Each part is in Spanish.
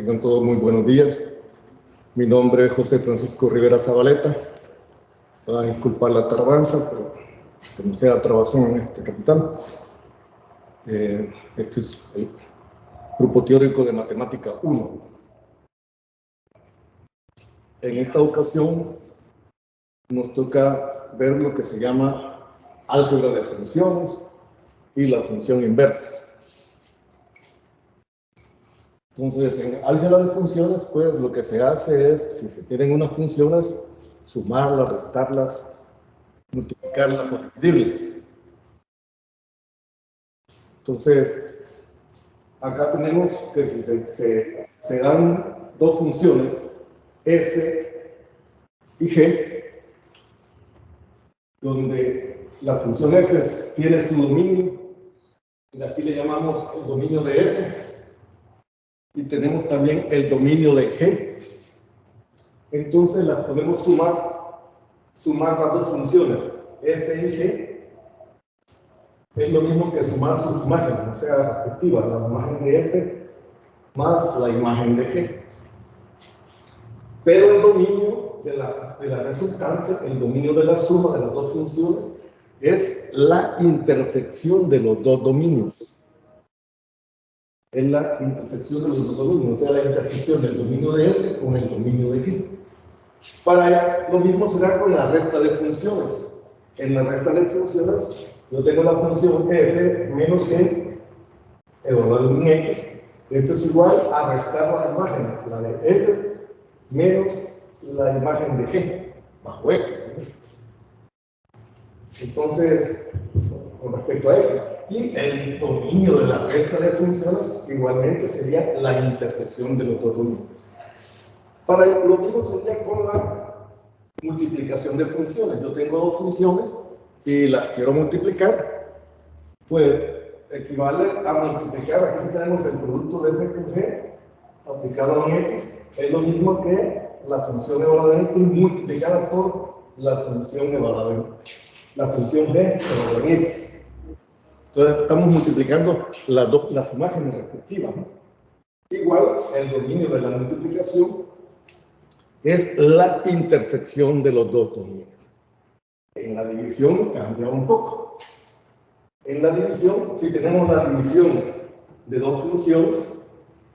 Tengan todos muy buenos días. Mi nombre es José Francisco Rivera Zabaleta. Van a disculpar la tardanza, pero que no sea trabazón en este capitán. Este es el grupo teórico de matemática 1. En esta ocasión nos toca ver lo que se llama álgebra de funciones y la función inversa. Entonces, en álgebra de funciones, pues lo que se hace es, si se tienen unas funciones, sumarlas, restarlas, multiplicarlas o dividirlas. Entonces, acá tenemos que si se dan dos funciones, f y g, donde la función f tiene su dominio, y aquí le llamamos el dominio de f, y tenemos también el dominio de g. Entonces las podemos sumar las dos funciones, f y g, es lo mismo que sumar sus imágenes, o sea, respectivas, la imagen de f más la imagen de g. Pero el dominio de la resultante, el dominio de la suma de las dos funciones, es la intersección de los dos dominios. Es la intersección de los dos dominios, o sea, la intersección del dominio de f con el dominio de g. Para lo mismo se da con la resta de funciones. En la resta de funciones, yo tengo la función f menos g evaluada en x. Esto es igual a restar las imágenes, la de f menos la imagen de g, bajo x. Entonces, con respecto a x. Y el dominio de la resta de funciones igualmente sería la intersección de los dos dominios. Para lo mismo sería con la multiplicación de funciones. Yo tengo dos funciones y las quiero multiplicar, pues equivale a multiplicar. Aquí tenemos el producto de f con g aplicado en x, es lo mismo que la función evaluada en x multiplicada por la función evaluada en la función g evaluada en x. Entonces estamos multiplicando las imágenes respectivas, ¿no? Igual, el dominio de la multiplicación es la intersección de los dos dominios. En la división cambia un poco. En la división, si tenemos la división de dos funciones,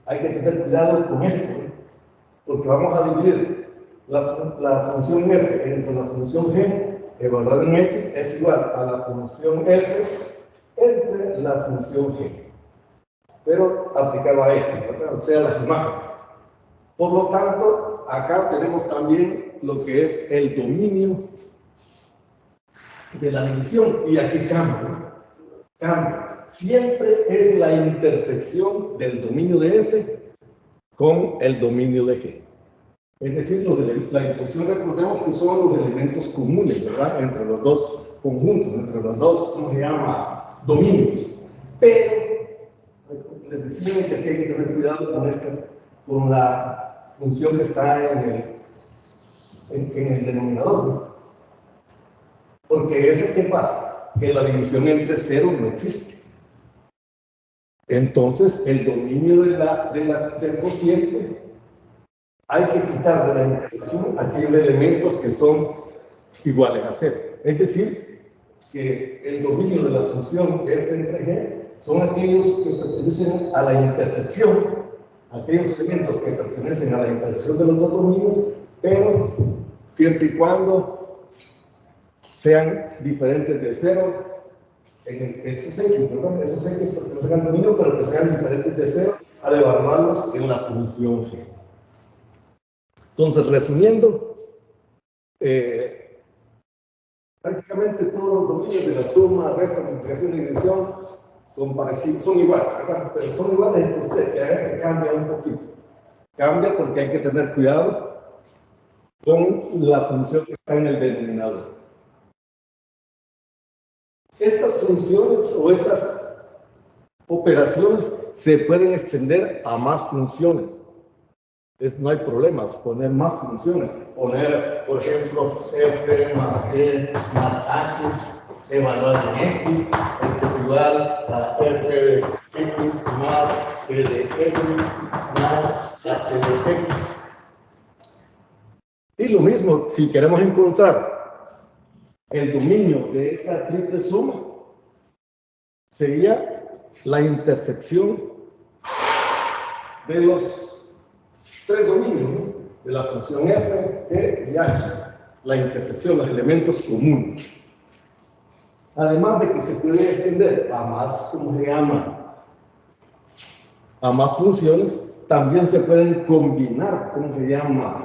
hay que tener cuidado con esto, ¿eh? Porque vamos a dividir la función f entre la función g evaluada en x es igual a la función f entre la función g, pero aplicado a x, ¿verdad? O sea, las imágenes. Por lo tanto, acá tenemos también lo que es el dominio de la división, y aquí cambia, ¿no? Cambia. Siempre es la intersección del dominio de f con el dominio de g. Es decir, la intersección, recordemos que son los elementos comunes, ¿verdad? Entre los dos conjuntos, entre los dos, ¿cómo se llama? Dominios. Pero, les decía que aquí hay que tener cuidado con la función que está en el denominador, ¿no? Porque ese, ¿qué pasa? Que la división entre cero no existe. Entonces, el dominio del cociente, hay que quitar de la intersección aquellos elementos que son iguales a cero. Es decir, que el dominio de la función f entre g son aquellos que pertenecen a la intersección, aquellos elementos que pertenecen a la intersección de los dos dominios, pero siempre y cuando sean diferentes de cero en esos x, ¿verdad? Esos x pertenecen al dominio, pero que sean diferentes de cero al evaluarlos en la función g. Entonces, resumiendo, prácticamente todos los dominios de la suma, resta, multiplicación y división son parecidos, son iguales, ¿verdad? Pero son iguales entre ustedes, que a veces cambia un poquito. Cambia porque hay que tener cuidado con la función que está en el denominador. Estas funciones o estas operaciones se pueden extender a más funciones. No hay problema poner más funciones. Poner, por ejemplo, f más g más h evaluar en X, esto es igual a f de X más g de X más h de X. Y lo mismo, si queremos encontrar el dominio de esa triple suma, sería la intersección de los tres dominios, ¿no? De la función f, e y h, la intersección, los elementos comunes. Además de que se puede extender a más, ¿cómo se llama? A más funciones, también se pueden combinar, ¿cómo se llama?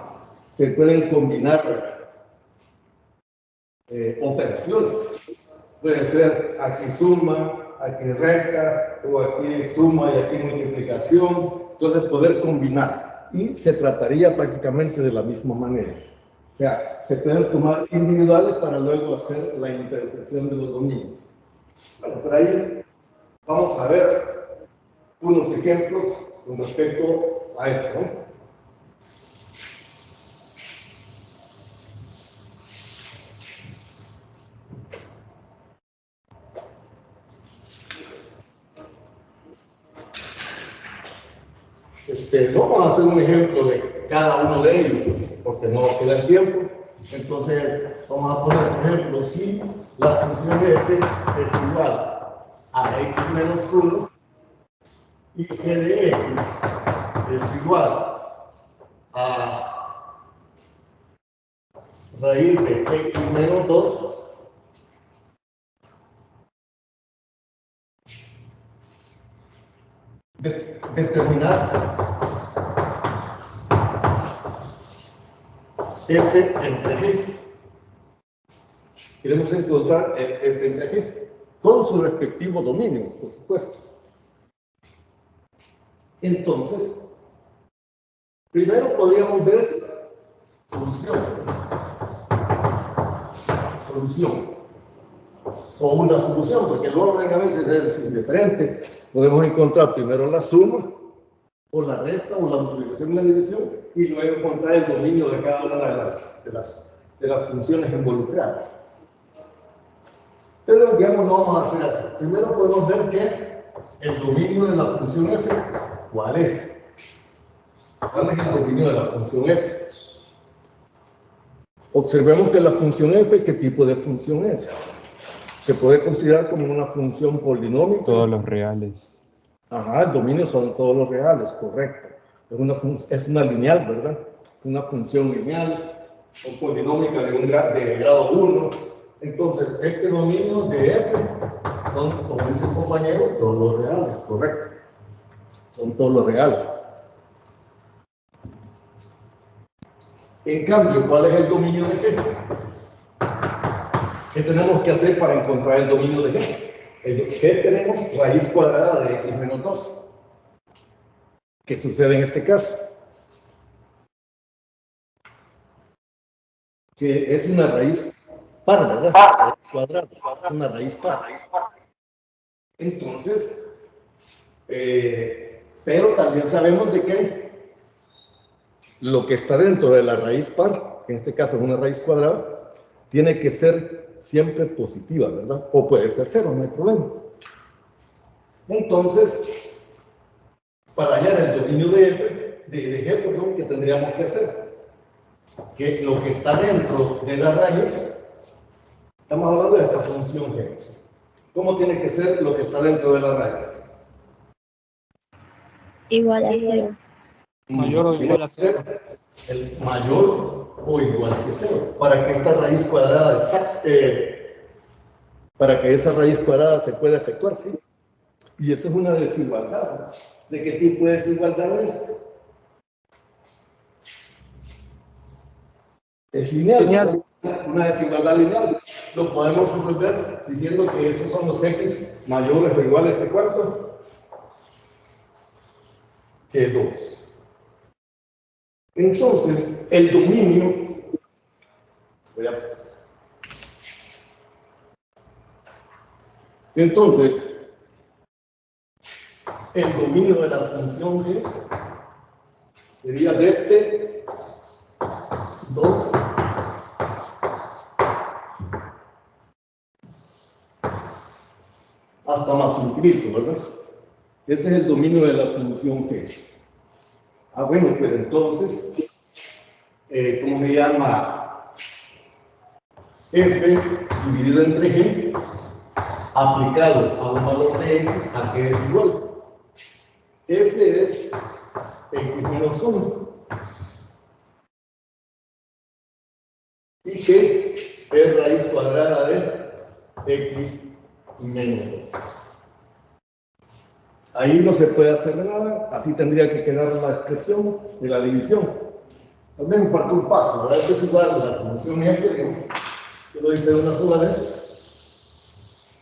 Se pueden combinar operaciones. Puede ser aquí suma, aquí resta, o aquí suma y aquí multiplicación. Entonces, poder combinar. Y se trataría prácticamente de la misma manera. O sea, se pueden tomar individuales para luego hacer la intersección de los dominios. Bueno, por ahí vamos a ver unos ejemplos con respecto a esto, ¿no? Vamos a hacer un ejemplo de cada uno de ellos, porque no va a quedar tiempo. Entonces, vamos a poner, por ejemplo, si la función f es igual a x menos 1 y g de x es igual a raíz de x menos 2, determinar f entre g. Queremos encontrar el f entre g, con su respectivo dominio, por supuesto. Entonces, primero podríamos ver solución, o una solución, porque el orden a veces es indiferente. Podemos encontrar primero la suma, o la resta, o la multiplicación y la división, y luego encontrar el dominio de cada una de las funciones involucradas. Pero digamos, no vamos a hacer así. Primero podemos ver que el dominio de la función f, ¿cuál es? ¿Cuál es el dominio de la función f? Observemos que la función f, ¿qué tipo de función es? Se puede considerar como una función polinómica. Todos los reales. Ajá, el dominio son todos los reales, correcto. Es una lineal, ¿verdad? Una función lineal o polinómica de grado 1. Entonces, este dominio de f son, como dice el compañero, todos los reales, correcto. Son todos los reales. En cambio, ¿cuál es el dominio de g? ¿Qué tenemos que hacer para encontrar el dominio de g? ¿Qué tenemos? Raíz cuadrada de x menos 2. ¿Qué sucede en este caso? Que es una raíz par, ¿verdad? Raíz cuadrada, es una raíz par. Entonces, pero también sabemos de que lo que está dentro de la raíz par, que en este caso es una raíz cuadrada, tiene que ser siempre positiva, ¿verdad? O puede ser cero, no hay problema. Entonces, para hallar el dominio de g, perdón, ¿qué tendríamos que hacer? Que lo que está dentro de la raíz, estamos hablando de esta función g. ¿Cómo tiene que ser lo que está dentro de la raíz? Igual a 0. Mayor o igual a 0. El mayor o igual que 0. Para que esta raíz cuadrada para que esa raíz cuadrada se pueda efectuar, ¿sí? Y eso es una desigualdad. ¿De qué tipo de desigualdad es? Es lineal. Una desigualdad lineal. Lo podemos resolver diciendo que esos son los x mayores o iguales que ¿cuánto? Que 2. Entonces, el dominio, entonces, el dominio de la función g sería de este 2 hasta más infinito, ¿verdad? Ese es el dominio de la función G. Bueno, pero entonces, ¿cómo se llama? F dividido entre G, aplicado a un valor de X, ¿a qué es igual? F es X menos 1. Y G es raíz cuadrada de X menos 2. Ahí no se puede hacer nada, así tendría que quedar la expresión de la división. Al menos falta un paso, ¿verdad? Es igual a la función F, yo lo hice una sola vez,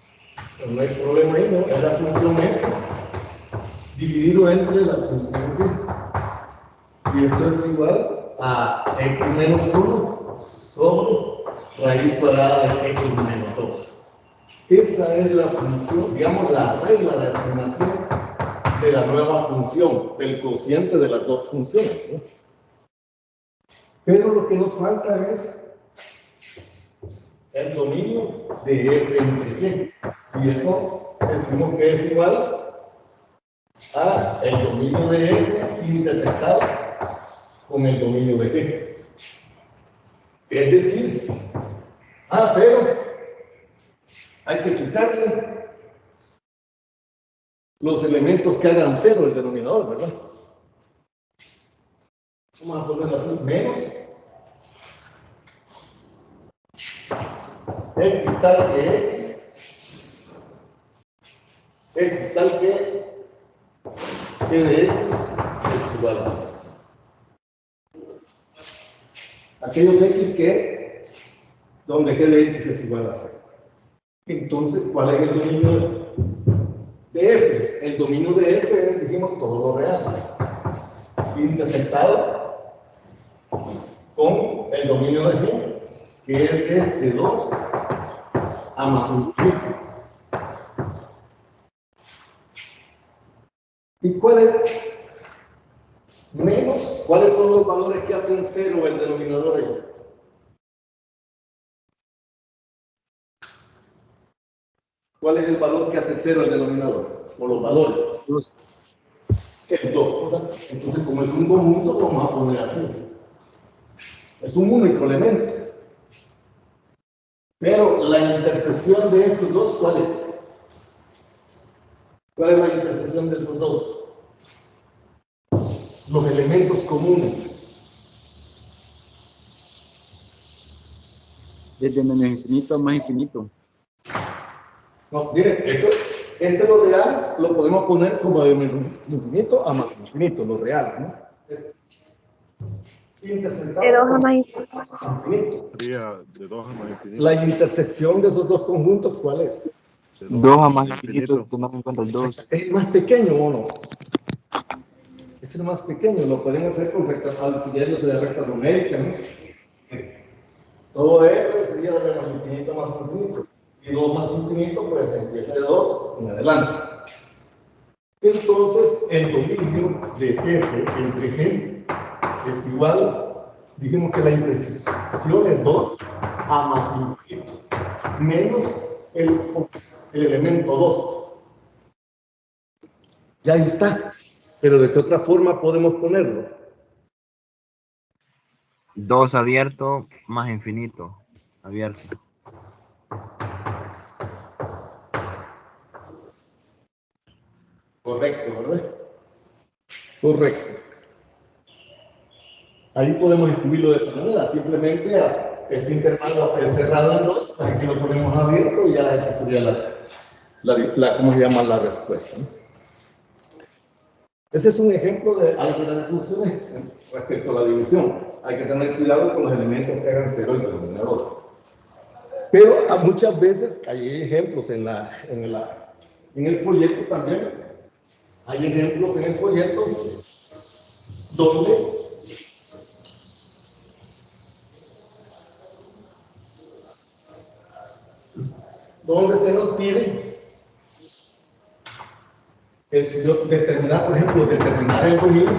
pero no hay problema ahí, ¿no? Es la función F dividido entre la función G. Y esto es igual a X menos 1 sobre raíz cuadrada de X menos 2. Esa es la función, digamos, la regla de asignación de la nueva función, del cociente de las dos funciones, ¿no? Pero lo que nos falta es el dominio de F entre G. Y eso decimos que es igual a el dominio de F intersectado con el dominio de G. Es decir, pero hay que quitarle los elementos que hagan cero el denominador, ¿verdad? Vamos a ponerlo así, menos X tal que X tal que G de X es igual a 0. Aquellos X que, donde G de X es igual a 0. Entonces, ¿cuál es el dominio de F? El dominio de F es, dijimos, todo lo real, intersectado con el dominio de G, que es de 2 a más infinito. ¿Y cuál es? Menos, ¿cuáles son los valores que hacen cero el denominador ahí? ¿Cuál es el valor que hace cero el denominador? O los valores. El 2. Entonces, como es un conjunto, lo vamos a poner así. Es un único elemento. Pero la intersección de estos dos, ¿cuál es? ¿Cuál es la intersección de esos dos? Los elementos comunes. Desde menos infinito a más infinito. No, miren, los reales lo podemos poner como de menos infinito a más infinito, los reales, ¿no? Intersectado De 2 a más infinito. De 2 a más infinito. La intersección de esos dos conjuntos, ¿cuál es? 2 a más infinito, tomando en cuenta el 2. ¿Es el más pequeño o no? Es el más pequeño, lo pueden hacer con recta, siguiéndose de recta numérica, ¿no? Todo R sería de menos infinito a más infinito. Y 2 más infinito, pues empieza de 2 en adelante. Entonces, el dominio de F entre G es igual, dijimos que la intersección es 2 a más infinito, menos el elemento 2. Ya está. Pero ¿de qué otra forma podemos ponerlo? 2 abierto más infinito. Abierto. Correcto, ¿verdad? Correcto. Ahí podemos escribirlo de esa manera. Simplemente este intervalo es cerrado en 2, aquí lo ponemos abierto y ya esa sería ¿cómo se llama? La respuesta, ¿no? Ese es un ejemplo de álgebra de funciones respecto a la división. Hay que tener cuidado con los elementos que hagan cero el denominador. Pero muchas veces hay ejemplos en el folleto también. Hay ejemplos en el folleto donde se nos pide determinar, por ejemplo, determinar el dominio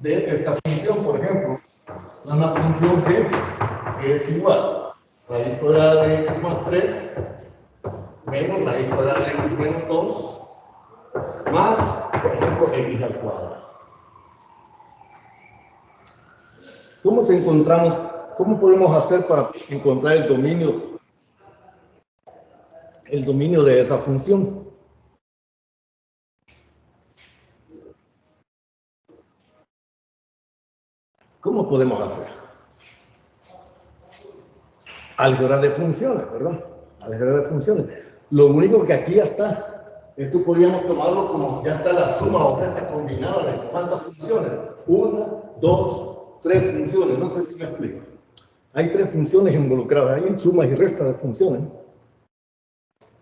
de esta función, por ejemplo, una función que es igual raíz cuadrada de x más 3 menos raíz cuadrada de x menos 2 más, por ejemplo, x al cuadrado. ¿Cómo podemos hacer para encontrar el dominio de esa función? ¿Cómo podemos hacer? Álgebra de funciones, ¿verdad? Álgebra de funciones. Lo único que aquí ya está, esto podríamos tomarlo como ya está la suma o resta combinada de cuántas funciones. 1, 2, 3 funciones, no sé si me explico. Hay 3 funciones involucradas, hay suma y resta de funciones.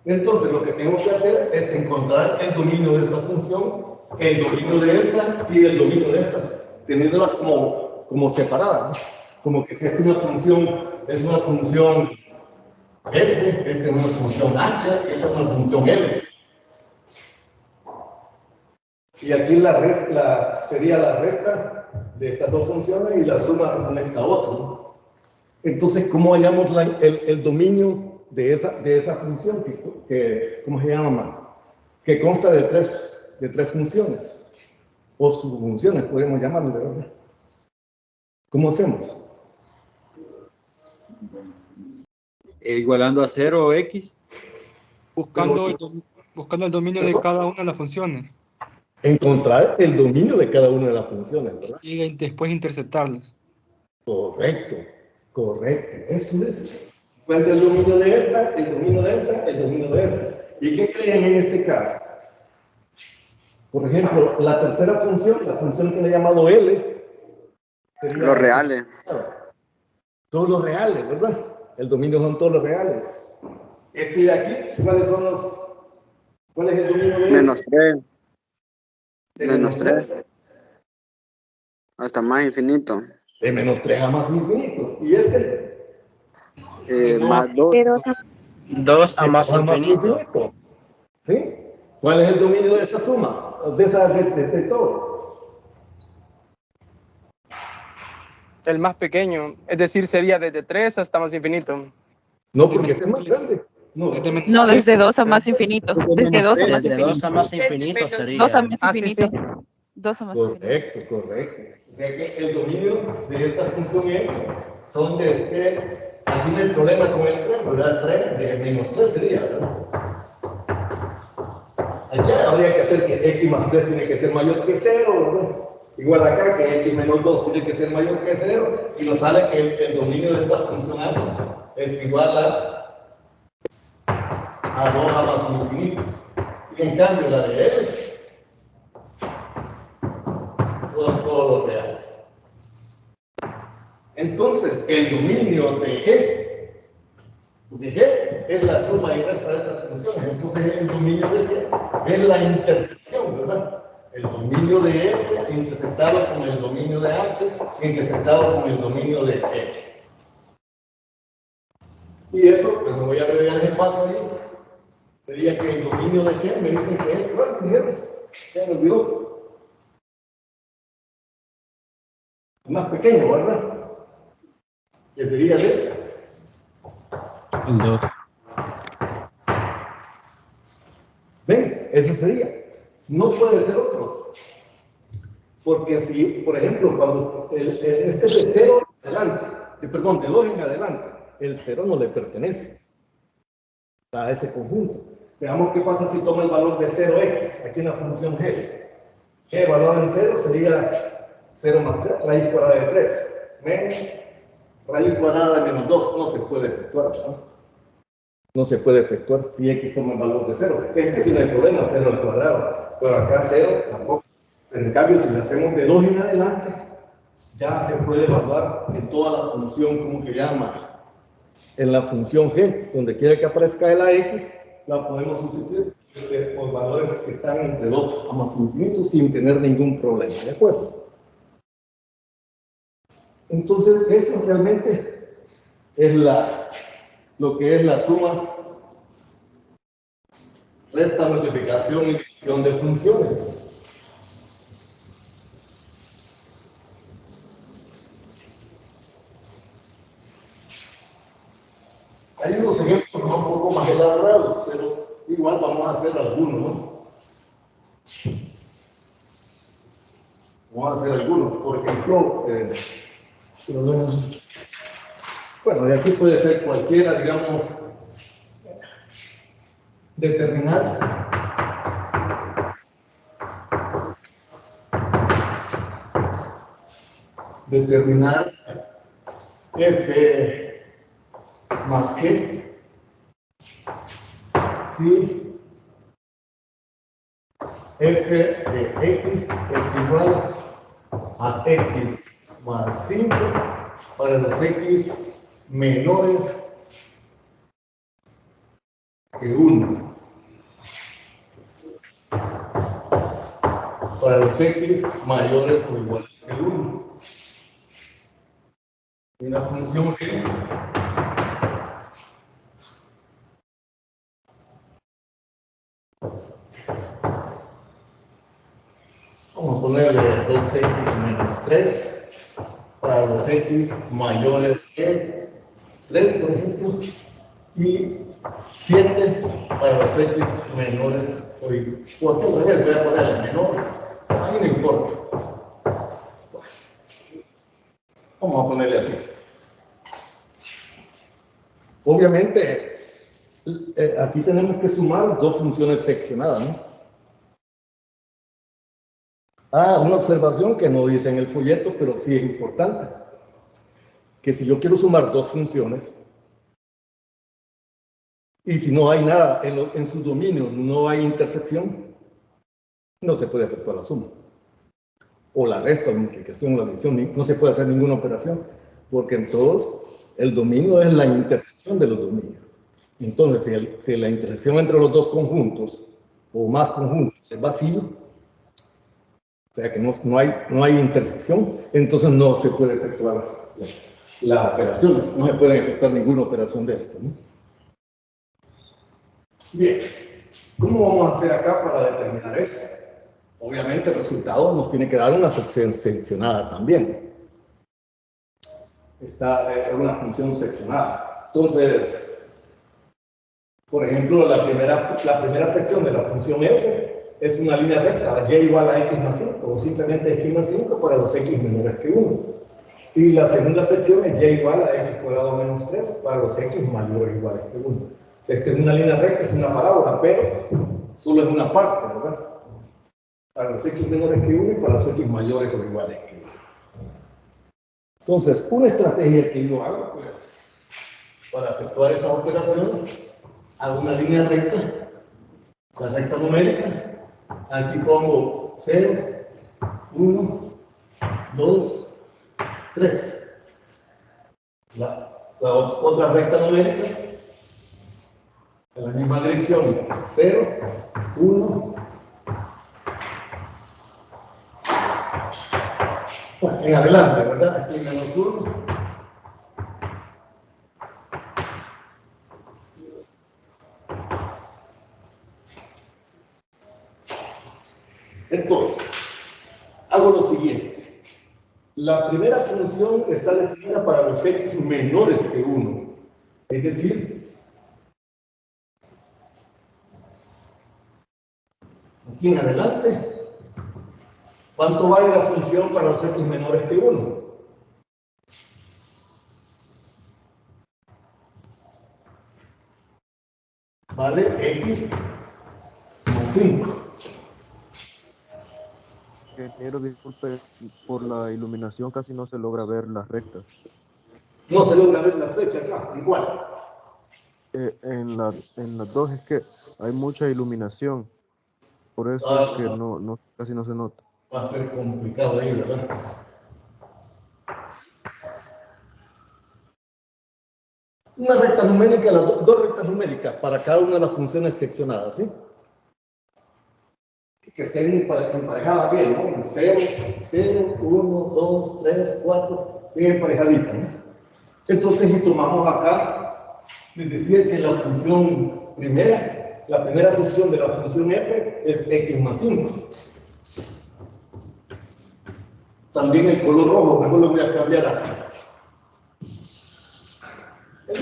Entonces lo que tenemos que hacer es encontrar el dominio de esta función, el dominio de esta y el dominio de esta, teniéndolas como separadas, ¿no? Como que si esta es una función f, esta es una función h, esta es una función l. Y aquí sería la resta de estas dos funciones y la suma con esta otra, ¿no? Entonces, ¿cómo hallamos el dominio de esa función ¿cómo se llama? Que consta de tres funciones, o subfunciones, podemos llamarlo, ¿verdad? ¿Cómo hacemos? Igualando a 0 x. Buscando el dominio de cada una de las funciones Encontrar el dominio de cada una de las funciones, ¿verdad? y después interceptarlas. Correcto. Eso es. Encuentra el dominio de esta, el dominio de esta, el dominio de esta. ¿Y qué creen en este caso? Por ejemplo, la tercera función, la función que le he llamado L, sería Los reales. todos los reales, ¿verdad? El dominio son todos los reales. Este de aquí, ¿cuál es el dominio de Menos este? 3. De Menos 3. Hasta más infinito. De menos 3 a más infinito. ¿Y este? Más 2. 2 a más infinito. ¿Sí? ¿Cuál es el dominio de esa suma? De todo. El más pequeño, es decir, sería desde 3 hasta más infinito. No, porque ese es más grande. No, desde 2 a más infinito. Desde 2 a más Desde 2 a infinito. más infinito 2 a sería. más Sí, infinito. sí. 2 a más infinito. Correcto. O sea que el dominio de esta función f son de aquí no hay problema con el 3, ¿verdad? 3 de menos 3 sería, ¿verdad? Allá habría que hacer que x más 3 tiene que ser mayor que 0, ¿verdad? Igual acá que x menos 2 tiene que ser mayor que 0, y nos sale que el dominio de esta función h es igual a 2 a más infinito. Y en cambio la de L son todos los reales. Entonces, el dominio de G es la suma y resta de esas funciones. Entonces, el dominio de G es la intersección, ¿verdad? El dominio de F interceptado con el dominio de H interceptado con el dominio de F. Y eso, pues me voy a agregar ese paso ahí. Sería que el dominio de G me dicen que es, ¿cuál dijeron? Ya me olvidó. Más pequeño, ¿verdad? Que sería de El 2. ven, ese sería. No puede ser otro. Porque si, por ejemplo, cuando este es de 0 en adelante, de 2 en adelante, el 0 no le pertenece a ese conjunto. Veamos qué pasa si toma el valor de 0x, aquí en la función g. G evaluado en 0 sería 0 más 3, raíz cuadrada de 3, menos raíz cuadrada de menos 2, no se puede efectuar, ¿no? No se puede efectuar si x toma el valor de 0. Este sí no hay problema, 0 al cuadrado, pero acá 0 tampoco. Pero en cambio, si le hacemos de 2 en adelante, ya se puede evaluar en toda la función, ¿cómo se llama? En la función g, donde quiera que aparezca la x, la podemos sustituir por valores que están entre 2 a más infinito sin tener ningún problema, ¿de acuerdo? Entonces, eso realmente es lo que es la suma, resta, multiplicación y división de funciones. Hay unos ejemplos un poco más elaborados, pero igual vamos a hacer algunos, ¿no? Vamos a hacer algunos. Por ejemplo, bueno, de aquí puede ser cualquiera, digamos, determinar f más g si f de x es igual a x más 5 para los x menores que 1. Para los x mayores o iguales que 1. Y la función g vamos a ponerle 2x menos 3 para los x mayores que 3, por ejemplo, y 7 para los x menores o iguales. O aquí voy a ponerle menores, a mí no importa. Vamos a ponerle así. Obviamente, aquí tenemos que sumar dos funciones seccionadas, ¿no? Una observación que no dice en el folleto, pero sí es importante. Que si yo quiero sumar dos funciones, y si no hay nada en su dominio, no hay intersección, no se puede efectuar la suma. O la resta, la multiplicación, la división, no se puede hacer ninguna operación, porque en todos el dominio es la intersección de los dominios. Entonces, si la intersección entre los dos conjuntos, o más conjuntos, es vacío, o sea que no hay intersección, entonces no se puede efectuar las operaciones, no se puede efectuar ninguna operación de esto, ¿no? Bien, ¿cómo vamos a hacer acá para determinar eso? Obviamente el resultado nos tiene que dar una sección seccionada también. Esta es una función seccionada. Entonces, por ejemplo, la primera sección de la función f es una línea recta, y igual a x más 5, o simplemente x más 5 para los x menores que 1. Y la segunda sección es y igual a x cuadrado menos 3 para los x mayores o iguales que 1. Esta es una línea recta, es una parábola, pero solo es una parte, ¿verdad? Para los x menores que 1 y para los x mayores o iguales que 1. Entonces, una estrategia que yo hago, pues, para efectuar esas operaciones, hago una línea recta, la recta numérica. Aquí pongo 0, 1, 2, 3. La otra recta numérica, en la misma dirección, 0, 1. Bueno, en adelante, ¿verdad? Aquí menos 1. Entonces, hago lo siguiente. La primera función está definida para los x menores que 1. Es decir, aquí en adelante, ¿cuánto vale la función para los x menores que 1? Vale x más 5. Ingeniero, disculpe, por la iluminación casi no se logra ver las rectas. No se logra ver la flecha acá, igual. En las dos es que hay mucha iluminación, por eso es que casi no se nota. Va a ser complicado ahí, ¿verdad? Una recta numérica, dos rectas numéricas para cada una de las funciones seccionadas, ¿sí? Que estén emparejadas bien, ¿no? 0, 0, 1, 2, 3, 4, bien emparejaditas, ¿no? Entonces, si tomamos acá, les decía que la función primera, la primera sección de la función f es x más 5. También el color rojo, mejor lo voy a cambiar a...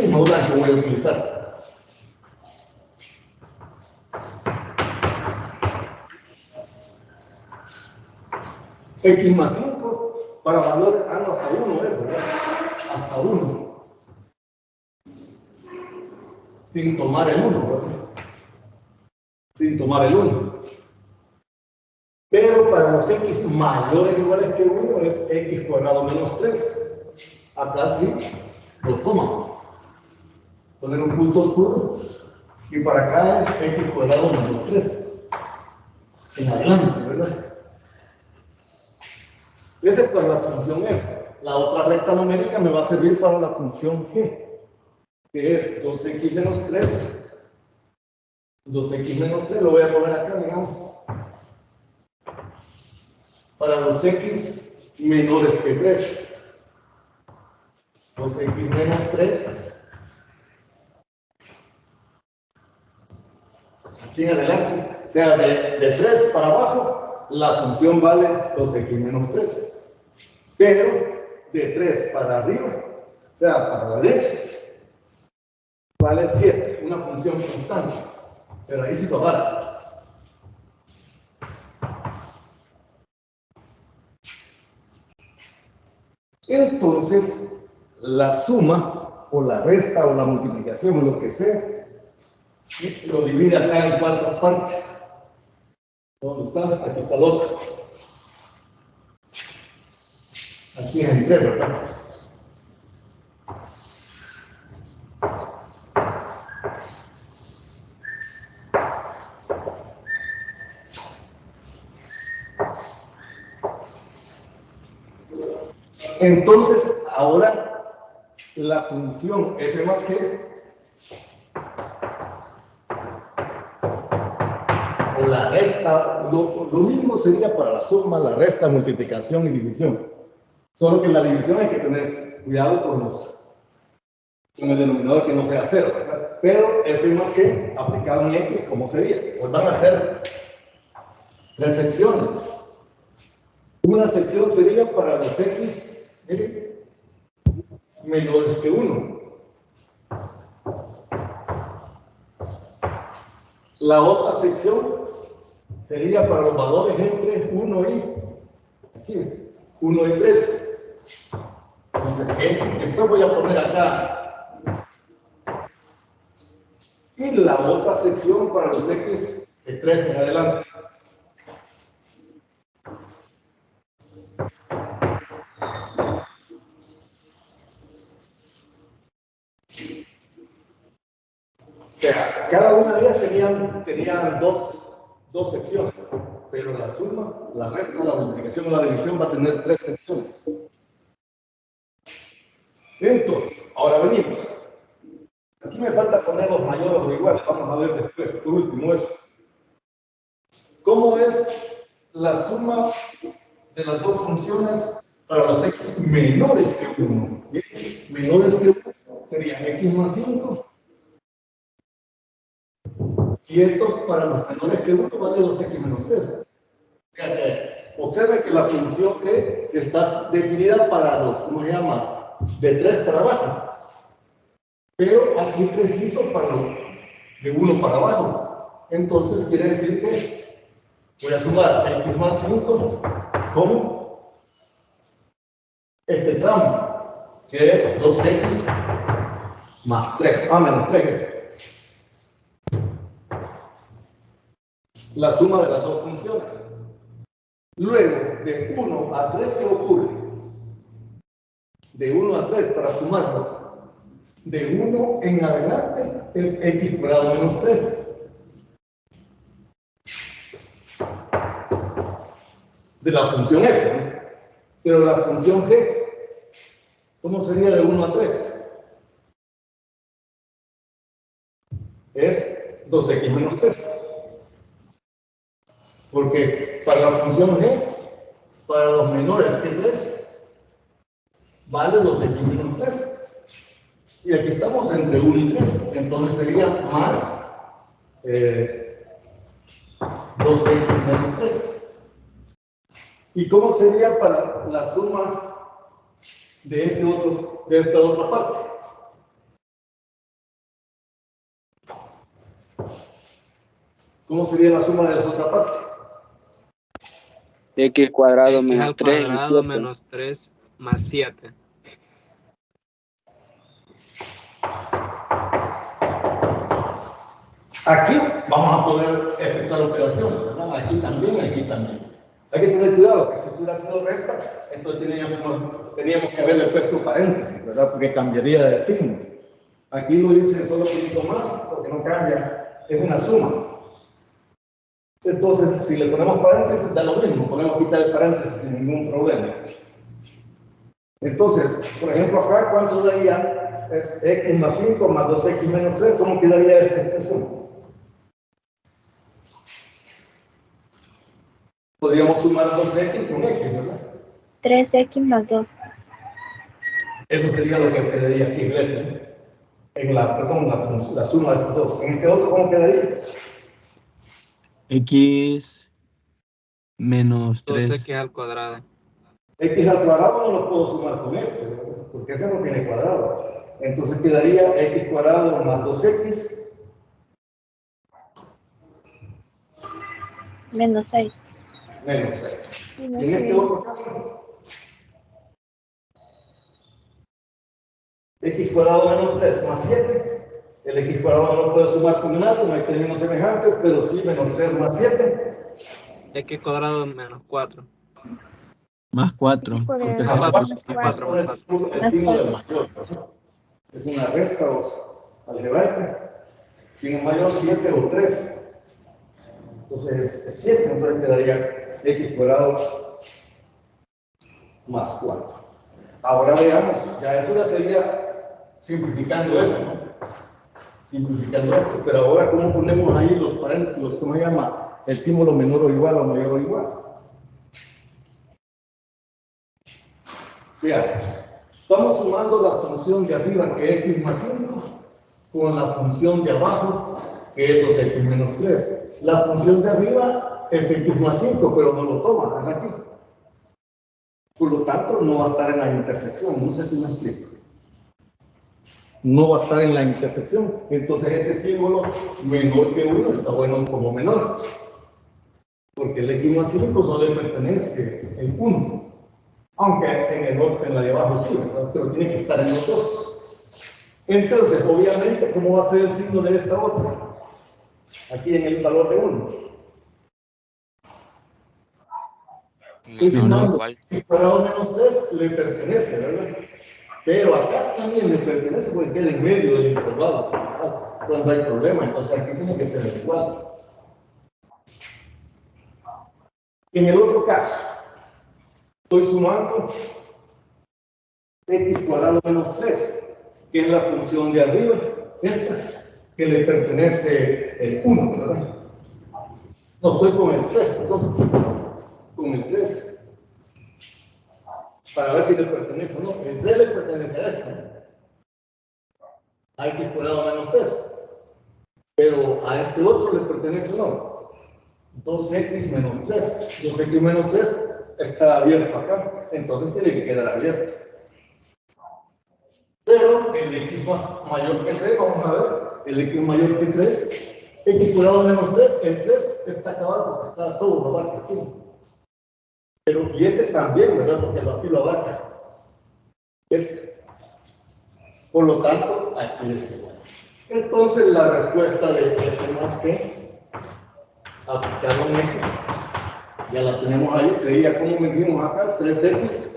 misma la que voy a utilizar. X más 5 para valores, no, hasta 1, ¿verdad? Hasta 1. Sin tomar el 1, ¿verdad? Sin tomar el 1. Pero para los X mayores o iguales que 1 es X cuadrado menos 3. Acá sí lo toman. Poner un punto oscuro. Y para acá es X cuadrado menos 3. En adelante, ¿verdad? Esa es para la función f. La otra recta numérica me va a servir para la función g, que es 2x menos 3. 2x menos 3 lo voy a poner acá, digamos. Para los x menores que 3. 2x menos 3. Aquí en adelante. O sea, de 3 para abajo, la función vale 2x menos 3. Pero de 3 para arriba, o sea, para la derecha, vale 7, una función constante. Pero ahí sí lo vale. Entonces, la suma, o la resta, o la multiplicación, o lo que sea, lo divide acá en cuántas partes. ¿Dónde está? Aquí está el otro. Así es entre, ¿verdad? Entonces, ahora la función f más g, o la resta, lo mismo sería para la suma, la resta, multiplicación y división. Solo que en la división hay que tener cuidado con el denominador que no sea 0, ¿verdad? Pero f más g aplicado en x, ¿cómo sería? Pues van a ser 3 secciones. Una sección sería para los x, miren, menores que 1. La otra sección sería para los valores entre 1 y, aquí, 1 y 3. Entonces, después voy a poner acá. Y la otra sección para los x de 3 en adelante. O sea, cada una de ellas tenían dos secciones, pero la suma, la resta, la multiplicación o la división va a tener 3 secciones. Entonces, ahora venimos. Aquí me falta poner los mayores o iguales, vamos a ver después, por último eso. ¿Cómo es la suma de las dos funciones para los x menores que 1? Menores que 1 sería x más 5. Y esto para los menores que 1 vale 2x menos 3. Observe que la función que está definida para los, ¿cómo se llama? De 3 para abajo. Pero aquí preciso para los de 1 para abajo. Entonces quiere decir que voy a sumar x más 5 con este tramo, que es 2x más 3. Menos 3. La suma de las dos funciones. Luego, de 1 a 3, ¿qué ocurre? De 1 a 3 para sumarlo. De 1 en adelante es x cuadrado menos 3. De la función f, ¿no? Pero la función g, ¿cómo sería de 1 a 3? Es 2x menos 3. Porque para la función g, para los menores que 3, vale 2x menos 3. Y aquí estamos entre 1 y 3, entonces sería más 2x menos 3. ¿Y cómo sería para la suma de esta otra parte? ¿Cómo sería la suma de la otra parte? X cuadrado X menos al 3 y cuadrado 7. menos 3 más 7. Aquí vamos a poder efectuar operaciones, ¿verdad? Aquí también, aquí también. Hay que tener cuidado, que si estuviera haciendo resta, entonces teníamos que haberle puesto paréntesis, ¿verdad? Porque cambiaría de signo. Aquí lo hice solo un poquito más, porque no cambia, es una suma. Entonces, si le ponemos paréntesis, da lo mismo, podemos quitar el paréntesis sin ningún problema. Entonces, por ejemplo, acá, ¿cuánto daría? Es x más 5 más 2x menos 3, ¿cómo quedaría esta expresión? Podríamos sumar 2x con x, ¿verdad? 3x más 2. Eso sería lo que quedaría aquí en este. La suma de estos dos. En este otro, ¿cómo quedaría? X menos 3. 2x al cuadrado. X al cuadrado no lo puedo sumar con este, ¿verdad? Porque ese no tiene cuadrado. Entonces quedaría x cuadrado más 2x Menos 6. menos 6. Y en este otro caso, x cuadrado menos 3 más 7. El x cuadrado no lo puede sumar con nada, no hay términos semejantes, pero sí menos 3 más 7. X cuadrado menos 4. Más 4. Porque el Más 4 4 es el signo del mayor, ¿no? Es una resta algebraica. Tiene mayor 7 o 3. Entonces es 7, entonces quedaría x cuadrado más 4. Ahora veamos, ya eso ya sería simplificando esto, ¿no? Simplificando esto, pero ahora ¿cómo ponemos ahí los paréntesis, cómo se llama? El símbolo menor o igual o mayor o igual. Veamos, estamos sumando la función de arriba que es x más 5 con la función de abajo que es 2x menos 3. La función de arriba es x más 5, pero no lo toma, ¿verdad? Aquí. Por lo tanto, no va a estar en la intersección. No sé si me explico. No va a estar en la intersección. Entonces, este símbolo menor que 1 está bueno como menor. Porque el x más 5 no le pertenece el 1. Aunque en la de abajo sí, ¿verdad? Pero tiene que estar en los dos. Entonces, obviamente, ¿cómo va a ser el signo de esta otra? Aquí en el valor de 1. Estoy sumando. El cuadrado menos 3 le pertenece, ¿verdad? Pero acá también le pertenece porque queda en medio del intervalo. Entonces no hay problema. Entonces aquí tiene que ser igual. En el otro caso, estoy sumando x cuadrado menos 3, que es la función de arriba, esta, que le pertenece el 1, ¿verdad? No, estoy con el 3, perdón. Con el 3. Para ver si le pertenece o no. El 3 le pertenece a esta. A x cuadrado menos 3. Pero a este otro le pertenece o no. 2x menos 3. 2x menos 3 está abierto acá. Entonces tiene que quedar abierto. Pero el x mayor que 3, vamos a ver. El x mayor que 3. X cuadrado menos 3. El 3 está acabado porque está todo lo abarca aquí. Pero, y este también, ¿verdad? Porque aquí lo abarca. Este. Por lo tanto, aquí es igual. Entonces, la respuesta de f más que aplicado en x, ya la tenemos ahí, sería como medimos acá, 3x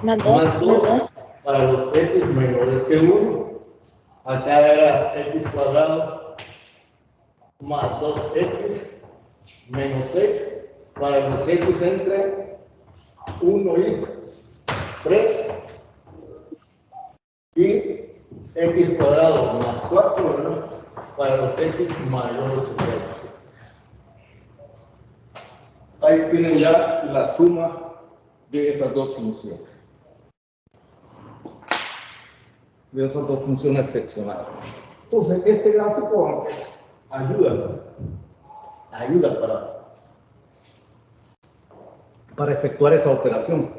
más 2 para los x menores que 1. Acá era x cuadrado más 2x menos 6 para los x entre 1 y 3 y x cuadrado más 4, ¿verdad? Para los x mayores que 3. Ahí tienen ya la suma de esas dos funciones. De esas dos funciones seccionadas. Entonces, este gráfico ayuda para efectuar esa operación.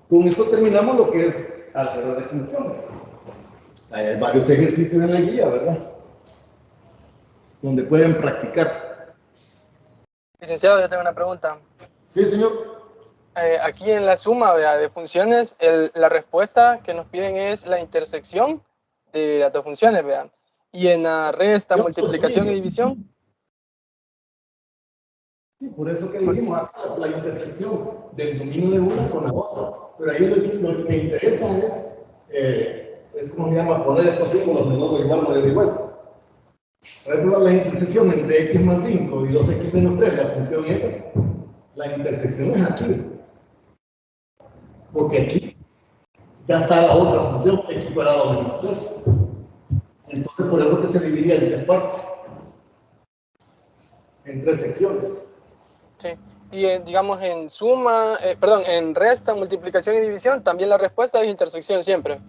Con eso terminamos lo que es álgebra de funciones. Hay varios ejercicios en la guía, ¿verdad? Donde pueden practicar. Licenciado, yo tengo una pregunta. Sí, señor. Aquí en la suma, ¿verdad?, de funciones, la respuesta que nos piden es la intersección de las dos funciones, ¿verdad? Y en la resta, multiplicación y división. Sí, por eso que dijimos acá la intersección del dominio de una con la otra. Pero ahí lo que me interesa es como se llama, poner estos símbolos de nuevo igual, mayor igual. Por ejemplo, la intersección entre x más 5 y 2x menos 3, la función esa, la intersección es aquí. Porque aquí ya está la otra función, x cuadrado menos 3. Entonces, por eso que se dividía en tres partes, en tres secciones. Sí. Y digamos en suma, perdón, en resta, multiplicación y división, también la respuesta es intersección siempre.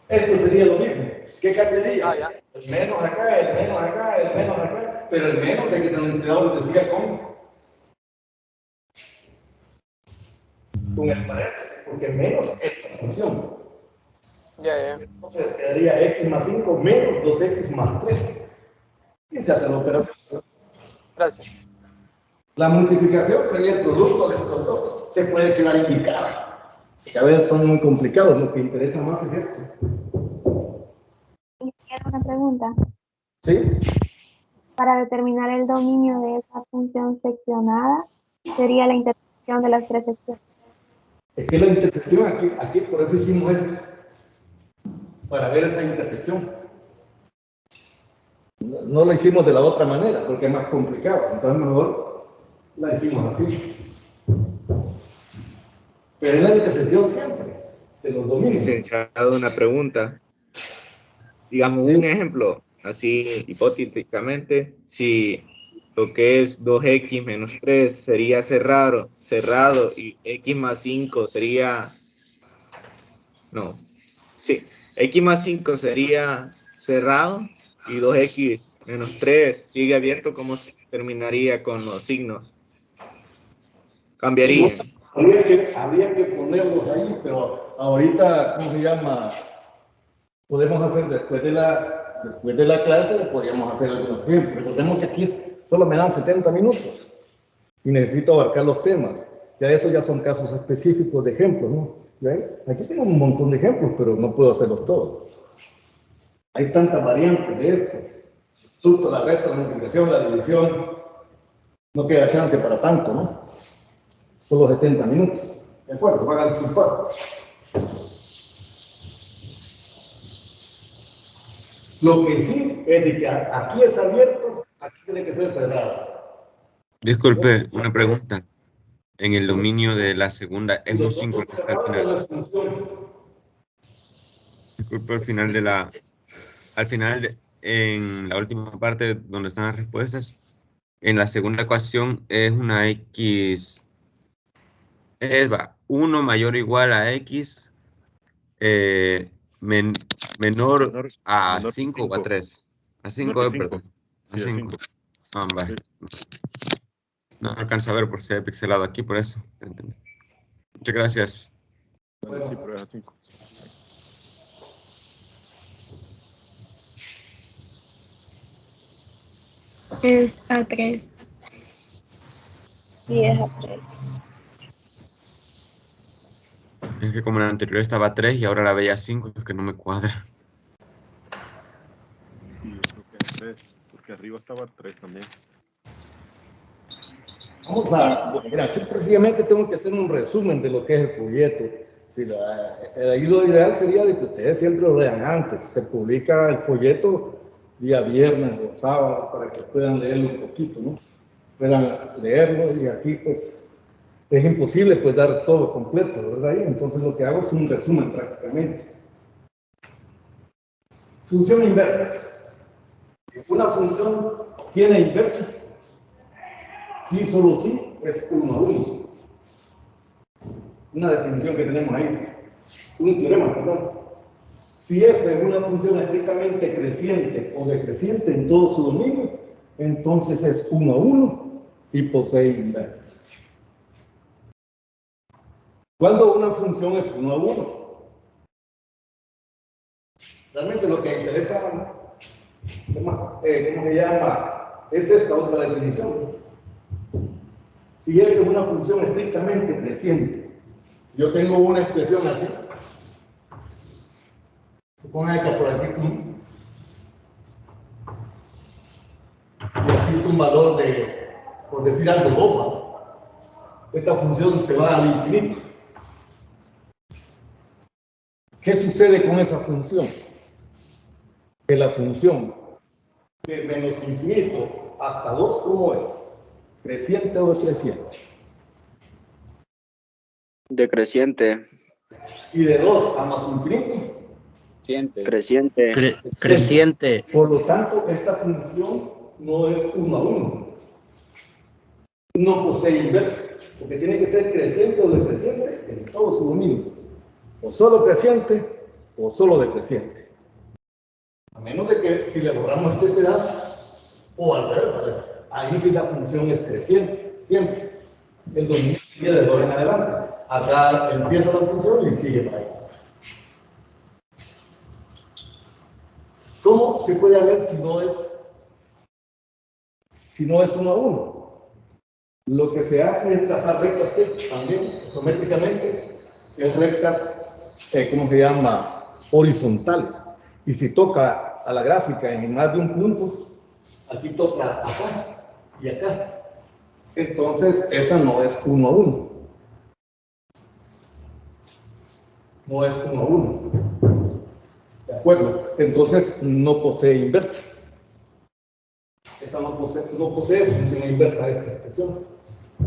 Esto sería lo mismo. ¿Qué cambiaría? Ah, ya. El menos acá, el menos acá, el menos acá, pero el menos hay que tener cuidado, les decía con el paréntesis, porque menos es la función. Ya. Entonces quedaría x más 5 menos 2x más 3. Y se hace la operación. Gracias. La multiplicación sería el producto de estos dos. Se puede quedar indicada. A veces son muy complicados, lo que interesa más es esto. Quiero una pregunta. ¿Sí? Para determinar el dominio de esa función seccionada, sería la intersección de las tres secciones. Es que la intersección aquí por eso hicimos esto. Para ver esa intersección. No la hicimos de la otra manera, porque es más complicado. Entonces mejor la hicimos así. Pero es la intersección siempre, de los dominios. Licenciado, una pregunta. Digamos, Sí. un ejemplo, así hipotéticamente, si lo que es 2x menos 3 sería cerrado y x más 5 sería, no, sí, x más 5 sería cerrado y 2x menos 3 sigue abierto, ¿cómo se terminaría con los signos? Cambiaría. Habría que ponerlos ahí, pero ahorita, ¿cómo se llama? Podemos hacer después de la clase, podríamos hacer algunos ejemplos. Recordemos que aquí solo me dan 70 minutos y necesito abarcar los temas. Ya eso ya son casos específicos de ejemplos, ¿no? ¿Ven? Aquí tengo un montón de ejemplos, pero no puedo hacerlos todos. Hay tantas variantes de esto. Fruto, la resta, la multiplicación, la división. No queda chance para tanto, ¿no? Solo 70 minutos. ¿De acuerdo? Hagan sus partes. Lo que sí es de que aquí es abierto, aquí tiene que ser cerrado. Disculpe, una pregunta. En el dominio de la segunda es un 5 el que está al final. Disculpe, en la última parte donde están las respuestas, en la segunda ecuación es una x, va, 1 mayor o igual a x menor a 5 o a 3. A 5, perdón. A 5. Ah, vale. No alcanzo a ver por si hay pixelado aquí, por eso. Muchas gracias. Bueno, sí, pero es a 5. Es a 3. Sí, es a 3. Es que como en la anterior estaba a 3 y ahora la veía a 5, es que no me cuadra. Sí, yo creo que es a 3, porque arriba estaba 3 también. Vamos a, mira, aquí prácticamente tengo que hacer un resumen de lo que es el folleto. Sí, ahí lo ideal sería de que ustedes siempre lo lean antes. Se publica el folleto día viernes o sábado para que puedan leerlo un poquito, ¿no? Puedan leerlo y aquí pues es imposible pues dar todo completo, ¿verdad? Y entonces lo que hago es un resumen prácticamente. Función inversa. Una función tiene inversa. Sí, solo sí, es 1 a 1. Una definición que tenemos ahí. Un teorema, perdón. Si f es una función estrictamente creciente o decreciente en todo su dominio, entonces es 1 a 1 y posee inversa. ¿Cuándo una función es 1 a 1? Realmente lo que interesa, ¿cómo se llama? Es esta otra definición. Si es una función estrictamente creciente, si yo tengo una expresión así, suponga que por aquí existe un valor de, por decir algo, 2, esta función se va al infinito. ¿Qué sucede con esa función? Que la función de menos infinito hasta 2, ¿cómo es? ¿Creciente o decreciente? Decreciente. ¿Y de 2 a más infinito? Creciente. Creciente. Por lo tanto, esta función no es 1 a 1. No posee inversa, porque tiene que ser creciente o decreciente en todo su dominio. O solo creciente o solo decreciente. A menos de que si le borramos este pedazo, o al revés, ahí sí la función es creciente, siempre. El dominio sigue de 2 en adelante. Acá empieza la función y sigue para ahí. ¿Cómo se puede ver si no es 1 a 1? Lo que se hace es trazar rectas que también geométricamente es rectas, ¿cómo se llama? Horizontales. Y si toca a la gráfica en más de un punto, aquí toca acá y acá. Entonces, esa no es 1 a 1. No es 1 a 1. ¿De acuerdo? Entonces, no posee inversa. Esa no posee función inversa de esta expresión.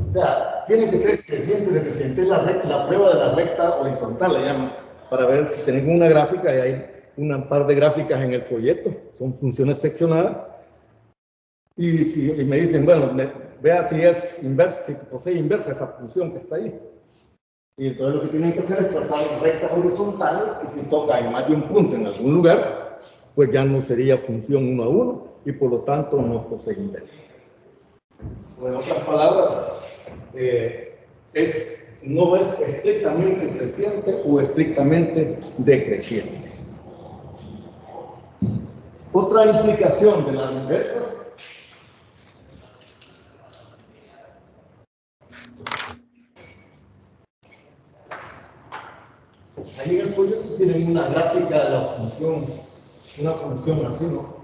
O sea, tiene que ser creciente, decreciente. Es la prueba de la recta horizontal, le llaman, para ver si tenemos una gráfica, y hay un par de gráficas en el folleto, son funciones seccionadas, y me dicen, bueno, vea si es inversa, si posee inversa esa función que está ahí. Y entonces lo que tienen que hacer es trazar rectas horizontales, y si toca en más de un punto en algún lugar, pues ya no sería función 1 a 1, y por lo tanto no posee inversa. O en otras palabras, no es estrictamente creciente o estrictamente decreciente. Otra implicación de las inversas ahí en el folleto tienen una gráfica de la función, una función así, ¿no?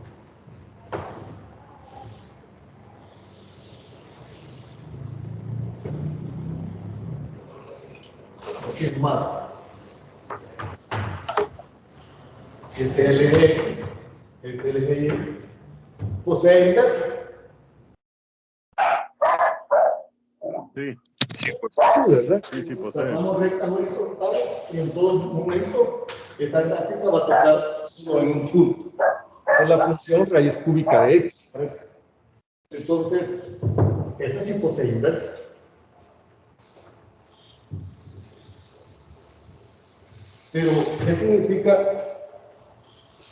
Aquí es más. Si el TLG, el TLG posee inversa. Sí. Sí, ¿verdad? Sí, posee. Trazamos rectas horizontales y en todo momento esa gráfica va a tocar solo en un punto. Es la función raíz cúbica de x, parece. Entonces, esa sí posee inversa. Pero, ¿qué significa?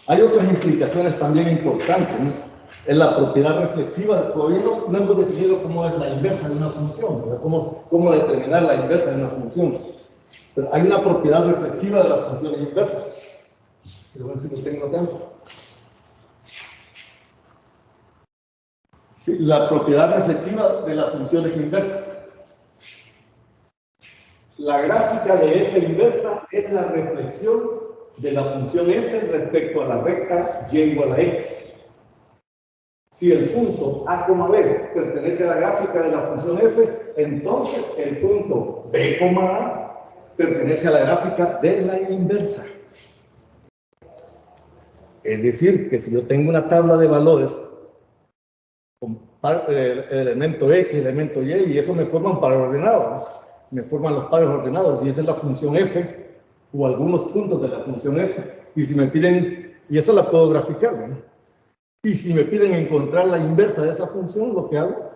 Hay otras implicaciones también importantes, ¿no? Es la propiedad reflexiva. Todavía no hemos definido cómo es la inversa de una función, cómo determinar la inversa de una función. Pero hay una propiedad reflexiva de las funciones inversas. Quiero ver si lo tengo acá. Sí, la propiedad reflexiva de las funciones inversas. La gráfica de f inversa es la reflexión de la función f respecto a la recta y igual a x. Si el punto a, b pertenece a la gráfica de la función f, entonces el punto b, a pertenece a la gráfica de la inversa. Es decir, que si yo tengo una tabla de valores con elemento x, elemento y eso me forma un par ordenado, ¿no? Me forman los pares ordenados, y esa es la función f, o algunos puntos de la función f, y si me piden, y eso la puedo graficar, ¿no? Y si me piden encontrar la inversa de esa función, lo que hago,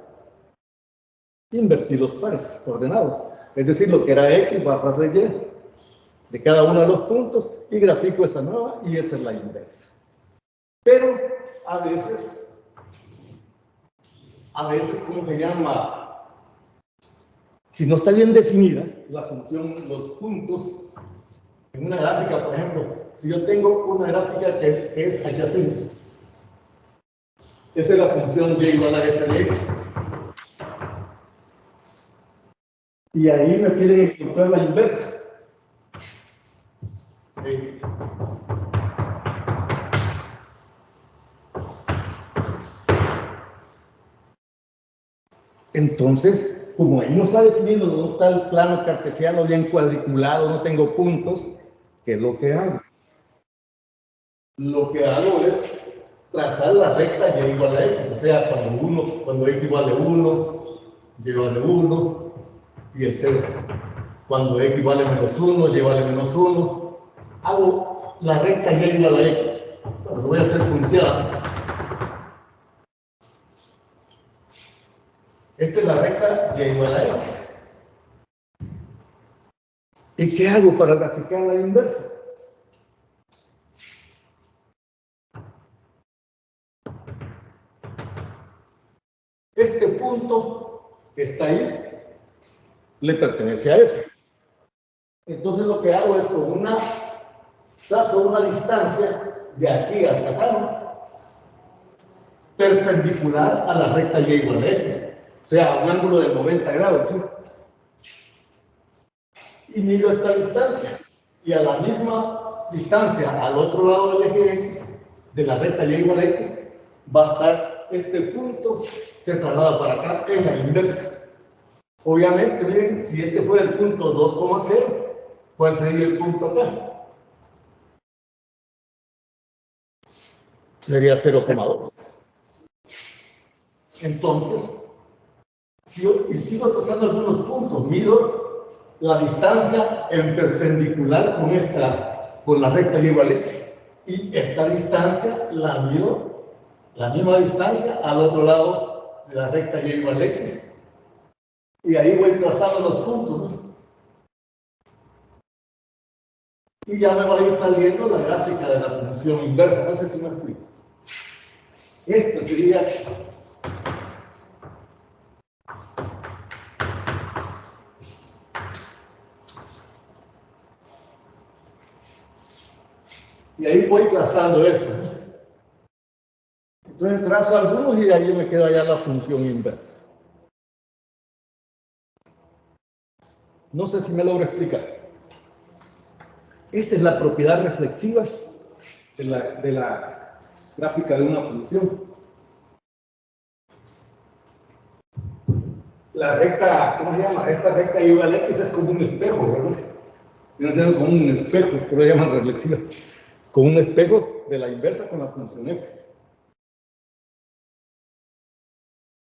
invertir los pares ordenados, es decir, lo que era x va a ser y, de cada uno de los puntos, y grafico esa nueva, y esa es la inversa. Pero, a veces, ¿cómo se llama? Si no está bien definida la función, los puntos, en una gráfica, por ejemplo, si yo tengo una gráfica que es adyacente, esa es la función y igual a f de x. Y ahí me piden encontrar la inversa. Entonces, como ahí no está definido, no está el plano cartesiano bien cuadriculado, no tengo puntos, ¿qué es lo que hago? Lo que hago es trazar la recta y igual a x, o sea, cuando x vale 1, y vale 1 y el 0. Cuando x vale menos 1, y vale menos 1, hago la recta y igual a x. Bueno, lo voy a hacer punteado. Esta es la recta y igual a x. ¿Y qué hago para graficar la inversa? Este punto que está ahí le pertenece a f. Entonces lo que hago es trazo una distancia de aquí hasta acá, ¿no? Perpendicular a la recta y igual a x. O sea, a un ángulo de 90 grados, ¿sí? Y mido esta distancia. Y a la misma distancia, al otro lado del eje x, de la recta y igual a x, va a estar este punto, se traslada para acá en la inversa. Obviamente, miren, si este fuera el punto 2,0, ¿cuál sería el punto acá? Sería 0,2. Entonces, si yo sigo trazando algunos puntos, mido la distancia en perpendicular con la recta y igual a x. Y esta distancia la mido, la misma distancia, al otro lado de la recta y igual a x. Y ahí voy trazando los puntos, ¿no? Y ya me va a ir saliendo la gráfica de la función inversa. No sé si me explico. Esta sería y ahí voy trazando eso, ¿no? Entonces trazo algunos y de ahí me queda ya la función inversa. No sé si me logro explicar. Esta es la propiedad reflexiva de la gráfica de una función. La recta, ¿cómo se llama? Esta recta igual a x es como un espejo, ¿verdad? Viene siendo como un espejo, por eso llaman reflexiva. Con un espejo de la inversa con la función f.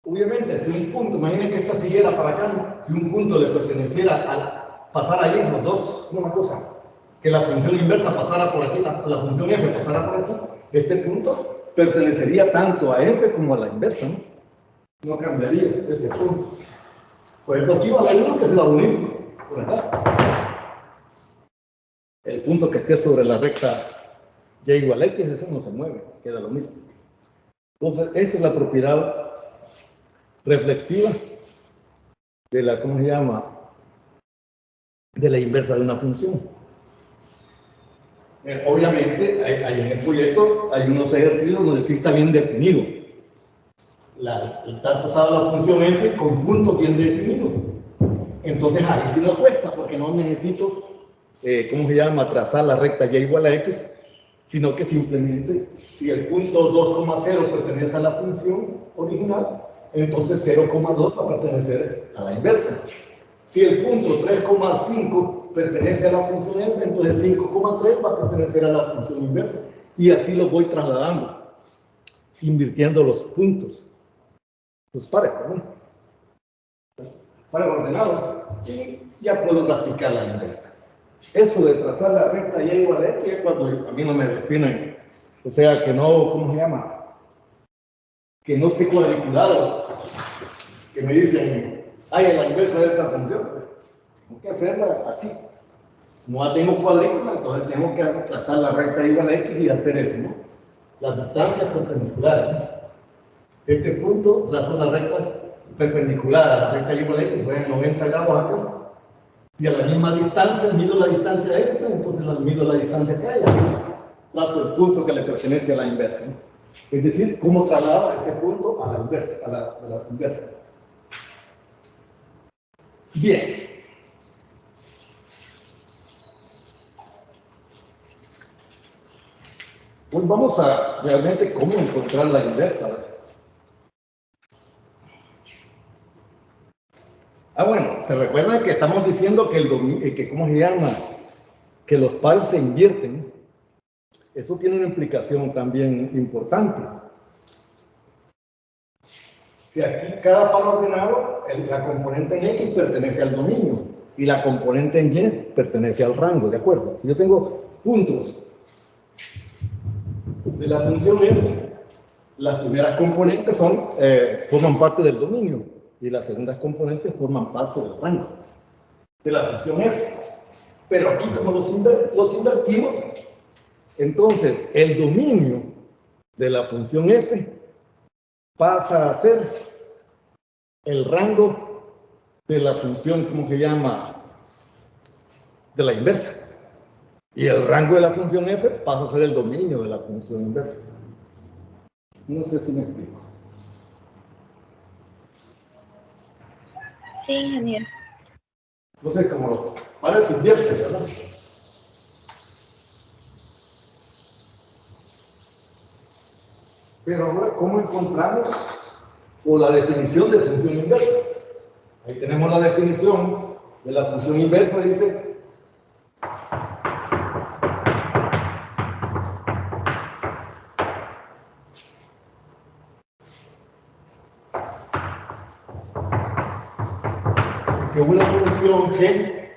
Obviamente, si un punto, imaginen que esta siguiera para acá, ¿no? Si un punto le perteneciera al pasar ahí, los dos, una cosa, que la función inversa pasara por aquí, la función f pasara por aquí, este punto pertenecería tanto a f como a la inversa, ¿no? No cambiaría este punto. Por ejemplo, aquí va a haber uno que se va a unir por acá. El punto que esté sobre la recta y igual a x, ese no se mueve, queda lo mismo. Entonces, esa es la propiedad reflexiva de la, ¿cómo se llama? De la inversa de una función. Obviamente, en el folleto hay unos ejercicios donde sí está bien definido. Está trazada la función f con puntos bien definidos. Entonces ahí sí no cuesta, porque no necesito, ¿cómo se llama? Trazar la recta y igual a x, sino que simplemente, si el punto 2,0 pertenece a la función original, entonces 0,2 va a pertenecer a la inversa. Si el punto 3,5 pertenece a la función f, entonces 5,3 va a pertenecer a la función inversa. Y así lo voy trasladando, invirtiendo los puntos. Los pares, perdón. Pares ordenados. Y ya puedo graficar la inversa. Eso de trazar la recta y igual a x es cuando a mí no me definen. O sea, que no, ¿cómo se llama? Que no esté cuadriculado. Que me dicen, hay la inversa de esta función. Tengo que hacerla así. No la tengo cuadrícula, entonces tengo que trazar la recta igual a x y hacer eso, ¿no? Las distancias perpendiculares, ¿no? Este punto trazo la recta perpendicular a la recta igual a x, o sea, en 90 grados acá. Y a la misma distancia, mido la distancia esta, entonces mido la distancia acá y trazo el punto que le pertenece a la inversa. Es decir, cómo traslada este punto a la inversa, a la inversa. Bien. Pues vamos a realmente cómo encontrar la inversa. Bueno, se recuerdan que estamos diciendo que ¿cómo se llama? Que los pares se invierten. Eso tiene una implicación también importante. Si aquí cada par ordenado, la componente en X pertenece al dominio y la componente en Y pertenece al rango, ¿de acuerdo? Si yo tengo puntos de la función f, las primeras componentes forman parte del dominio y las segundas componentes forman parte del rango de la función f. Pero aquí como los invertimos, entonces el dominio de la función f pasa a ser el rango de la función, ¿cómo se llama? De la inversa. Y el rango de la función f pasa a ser el dominio de la función inversa. No sé si me explico. Sí, ingeniero. Entonces, como parece invierte, ¿verdad? Pero ahora, ¿cómo encontramos o la definición de función inversa? Ahí tenemos la definición de la función inversa, dice que una función g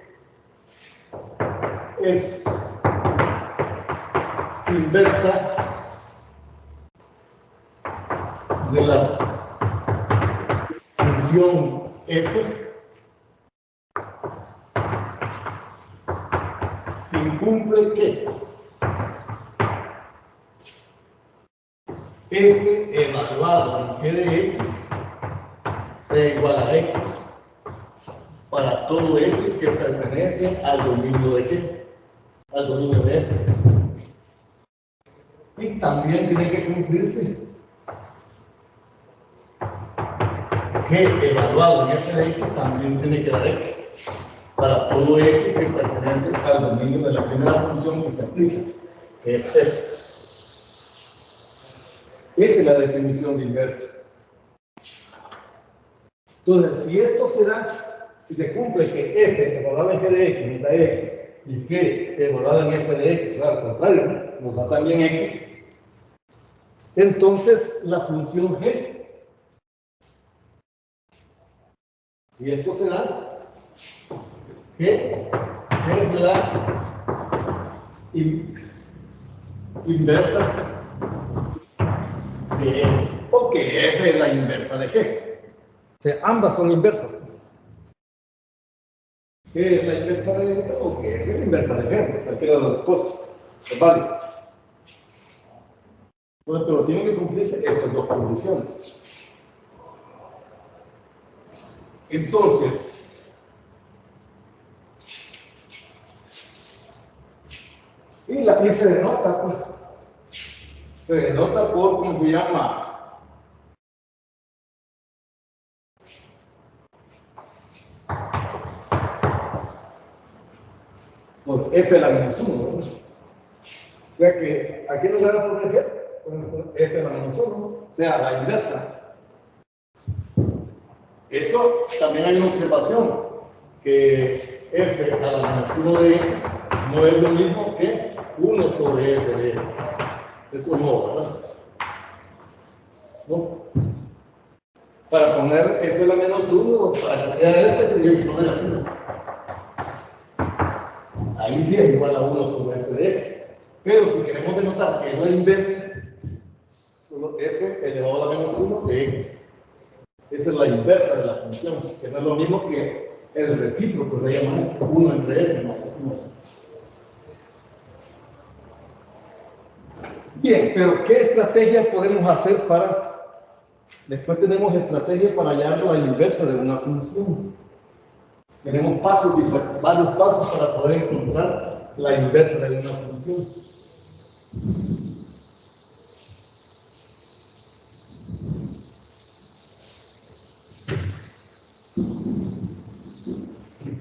es inversa de la función f si cumple que f evaluado en g de x sea igual a x para todo x que pertenece al dominio de g, al dominio de f. Y también tiene que cumplirse g evaluado en f de x también tiene que dar x para todo x que pertenece al dominio de la primera función que se aplica, que es f. Esa es la definición de inversa. Entonces, si esto se da, si se cumple que f evaluado en g de x nos da x y g evaluado en f de x, o sea, al contrario, nos da también x, entonces la función g, si esto se da, g es la inversa de f, o que f es la inversa de g. O sea, ambas son inversas. G es la inversa de f o que f es la inversa de g, cualquiera de las dos cosas. Es válido. Entonces, pero tienen que cumplirse estas dos condiciones. Entonces, y se denota, pues, se denota por, ¿cómo se llama? Por f a la menos 1, ¿no? O sea que aquí no le van a poner g, podemos poner f a la menos 1, o sea, la inversa. Eso también hay una observación, que f a la menos 1 de x no es lo mismo que 1 sobre f de x. Eso no, ¿verdad? ¿No? Para poner f a la menos 1, para que sea este, tendría que poner así. Ahí sí es igual a 1 sobre f de x. Pero si queremos denotar que es la inversa, solo f elevado a la menos 1 de x. Esa es la inversa de la función, que no es lo mismo que el recíproco, se llama esto, 1 entre f, ¿no? Bien, pero ¿qué estrategia podemos hacer para... Después tenemos estrategia para hallar la inversa de una función. Tenemos varios pasos para poder encontrar la inversa de una función.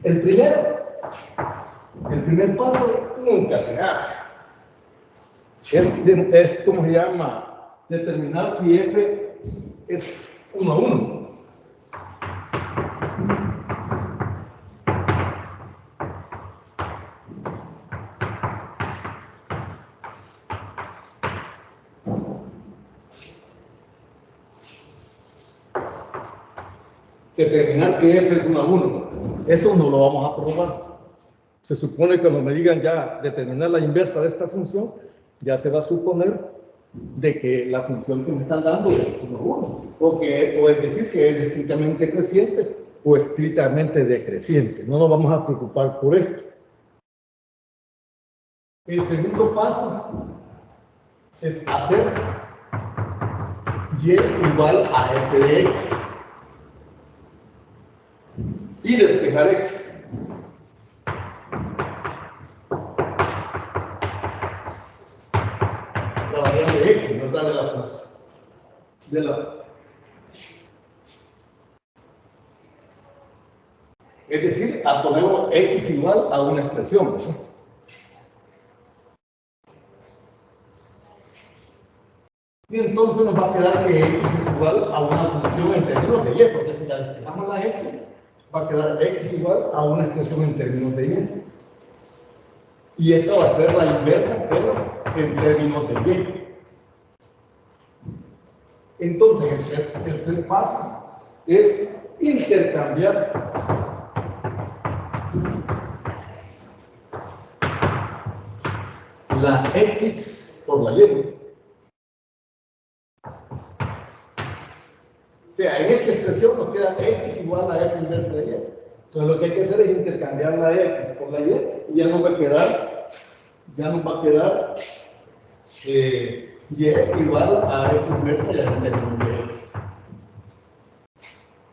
El primer paso nunca se hace. Es como se llama, determinar si f es 1 a 1. Determinar que f es 1 a 1. Eso no lo vamos a probar. Se supone que cuando me digan ya determinar la inversa de esta función, ya se va a suponer de que la función que me están dando es 1 a 1. O es decir, que es estrictamente creciente o estrictamente decreciente. No nos vamos a preocupar por esto. El segundo paso es hacer y igual a f de x. Y despejar x. La variable x, no darle la función. Es decir, a ponerlo x igual a una expresión, ¿no? Y entonces nos va a quedar que x es igual a una función en términos de y, porque si la despejamos la x, va a quedar x igual a una expresión en términos de y. Y esta va a ser la inversa, pero en términos de y. Entonces, el tercer paso es intercambiar la x por la y. O sea, en esta expresión nos queda x igual a f inversa de y. Entonces lo que hay que hacer es intercambiar la x por la y y ya nos va a quedar y igual a f inversa de x.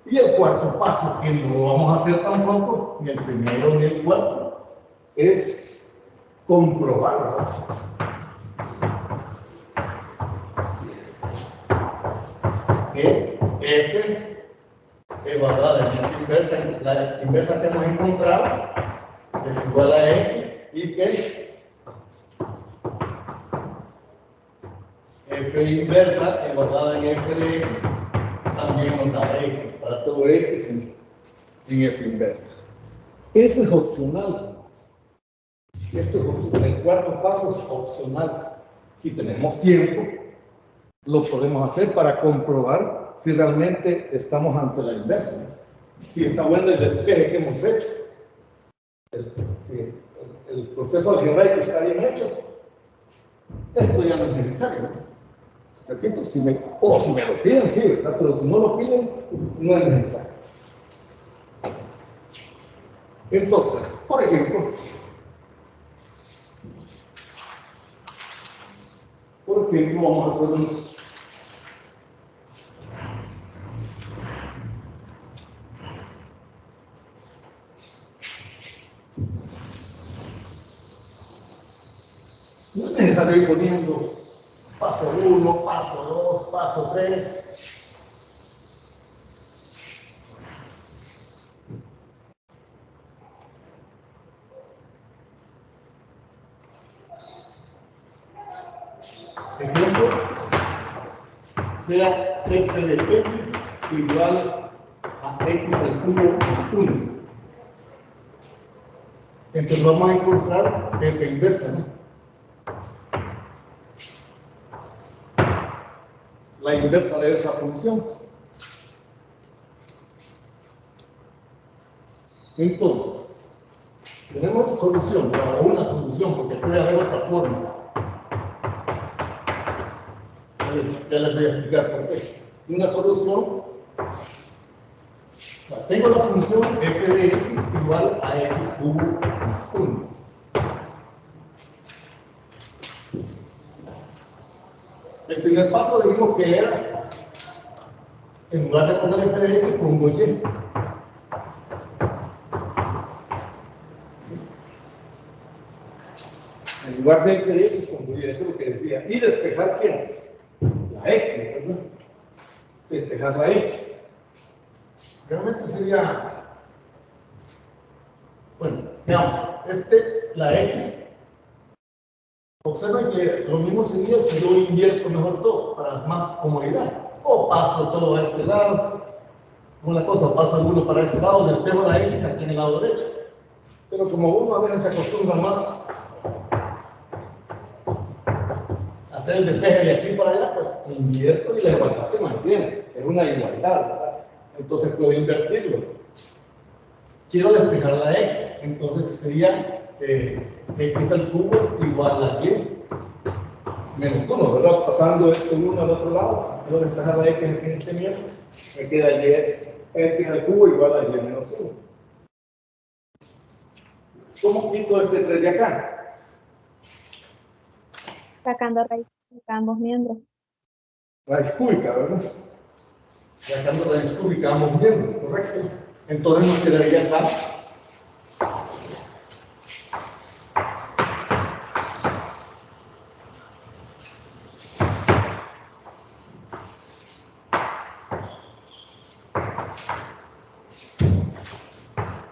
Y el cuarto paso, que no lo vamos a hacer tampoco, ni el primero ni el cuarto, es comprobarlo. Que f evaluada en f inversa, la inversa que hemos encontrado, es igual a x y que f inversa evaluada en f de x también nos da x, para todo x en f inversa. Eso es opcional. Esto es opcional. El cuarto paso es opcional. Si tenemos tiempo, lo podemos hacer para comprobar si realmente estamos ante la inversa. Si está bueno el despeje que hemos hecho. Si el proceso algebraico está bien hecho, esto ya no es necesario, ¿no? Repito, si me lo piden, sí, ¿verdad? Pero si no lo piden, no es necesario. Entonces, por ejemplo, vamos a hacer unos no es necesario ir poniendo paso 1, paso 2, paso 3. Ejemplo, sea f de x igual a x al cubo más 1. Entonces vamos a encontrar f inversa, ¿no? La inversa de esa función. Entonces, tenemos solución, o una solución, porque puede haber otra forma. Ya les voy a explicar por qué. Una solución, tengo la función f de x igual a x cubo más 1. El primer paso dijimos que era, en lugar de poner f de x, pongo y. lugar de x de x, construir, eso es lo que decía. Y despejar, ¿quién? La x, ¿verdad? Despejar la x. Realmente sería, bueno, veamos, la x, observen que lo mismo sería si yo invierto mejor todo, para más comodidad. O paso todo a este lado, una cosa, paso alguno para este lado, despejo la x aquí en el lado derecho. Pero como uno a veces se acostumbra más a hacer el despeje de aquí para allá, pues invierto y la igualdad se mantiene. Es una igualdad, ¿verdad? Entonces puedo invertirlo. Quiero despejar la x, entonces sería x al cubo igual a y menos 1, ¿verdad? Pasando esto 1 al otro lado, quiero despejar la x en este miembro, me queda y x al cubo igual a y menos 1. ¿Cómo quito este 3 de acá? Sacando raíz de ambos miembros. Raíz cúbica, ¿verdad? Sacando raíz cúbica ambos miembros, correcto. Entonces nos quedaría acá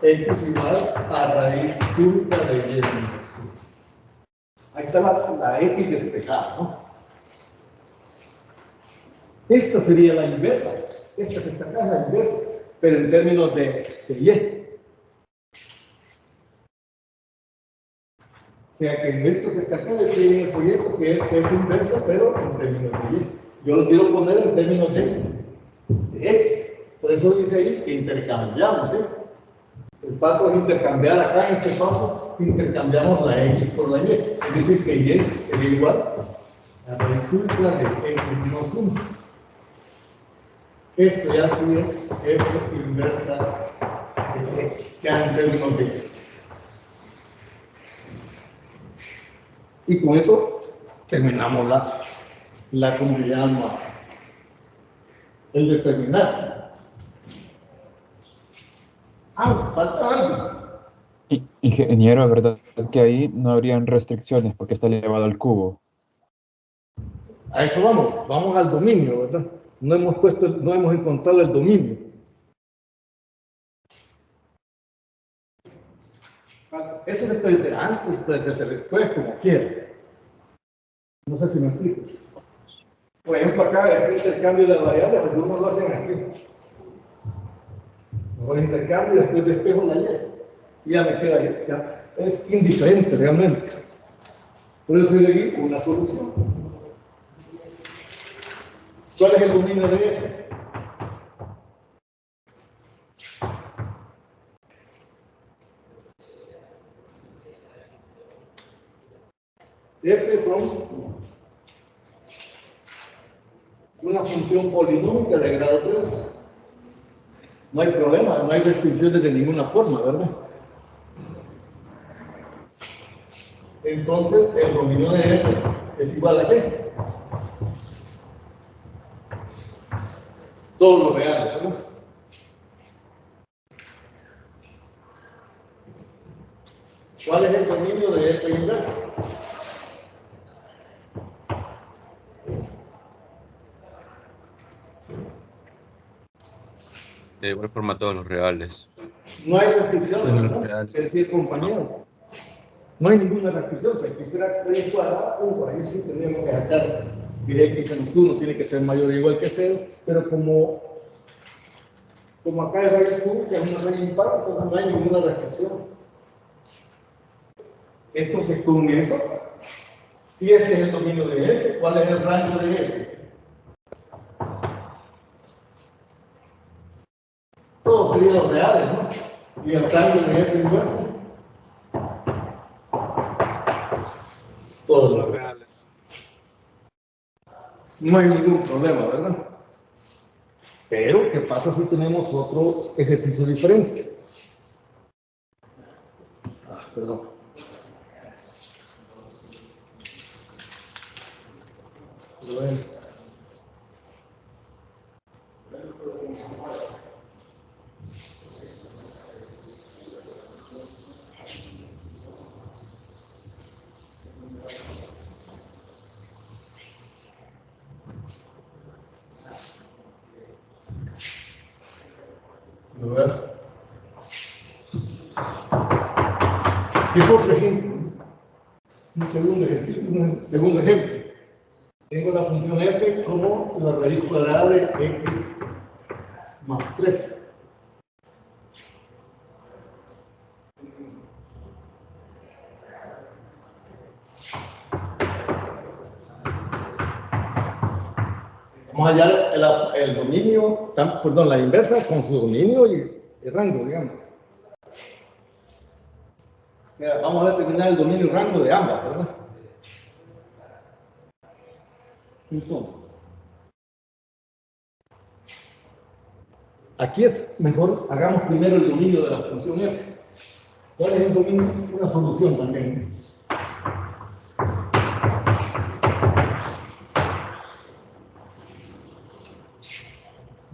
x igual a raíz cúbica de y menos 1. Ahí está la x despejada, ¿no? Esta sería la inversa. Esta que está acá es la inversa, pero en términos de y. O sea que esto que está acá decía en el proyecto que es inversa, pero en términos de y. Yo lo quiero poner en términos de x. Por eso dice ahí que intercambiamos, ¿sí? El paso es intercambiar acá en este paso, intercambiamos la x por la y. Es decir, que y es igual a la raíz cúbica de x menos 1. Esto ya sí es f inversa de x, ya en términos de x. Y con eso terminamos la como se llama, el determinante. Falta algo. Ingeniero, ¿verdad? Es que ahí no habrían restricciones porque está elevado al cubo. A eso vamos al dominio, ¿verdad? No hemos encontrado el dominio. Eso se puede ser antes, puede ser después, como quiera. No sé si me explico. Por ejemplo, acá este intercambio de variables, algunos lo hacen aquí. Mejor intercambio y después despejo la y. Y ya me queda ahí. Ya. Es indiferente realmente. Por eso le di una solución. ¿Cuál es el dominio de F? F son una función polinómica de grado 3. No hay problema, no hay restricciones de ninguna forma, ¿verdad? Entonces, el dominio de F es igual a ¿qué? Todo lo real, ¿verdad? ¿Cuál es el dominio de F inversa? De igual forma todos los reales. No hay restricciones, ¿verdad? Es decir, compañero, no hay ninguna restricción. Si quisiera raíz cuadrada, ahí sí tendríamos que sacar que x menos 1 tiene que ser mayor o igual que 0, pero como acá es raíz cúbica, es una raíz impar, entonces no hay ninguna restricción. Entonces, con eso, si este es el dominio de F, ¿cuál es el rango de F? Todos serían los reales, ¿no? Y el rango de F inversa. Todos los reales. No hay ningún problema, ¿verdad? Pero, ¿qué pasa si tenemos otro ejercicio diferente? Perdón. Bueno. Aquí es otro ejemplo. Un segundo ejercicio, un segundo ejemplo. Tengo la función f como la raíz cuadrada de x más 3. Vamos a hallar el dominio, perdón, la inversa con su dominio y rango, digamos. O sea, vamos a determinar el dominio y rango de ambas, ¿verdad? Entonces, aquí es mejor, hagamos primero el dominio de la función f. ¿Cuál es el dominio? Una solución también.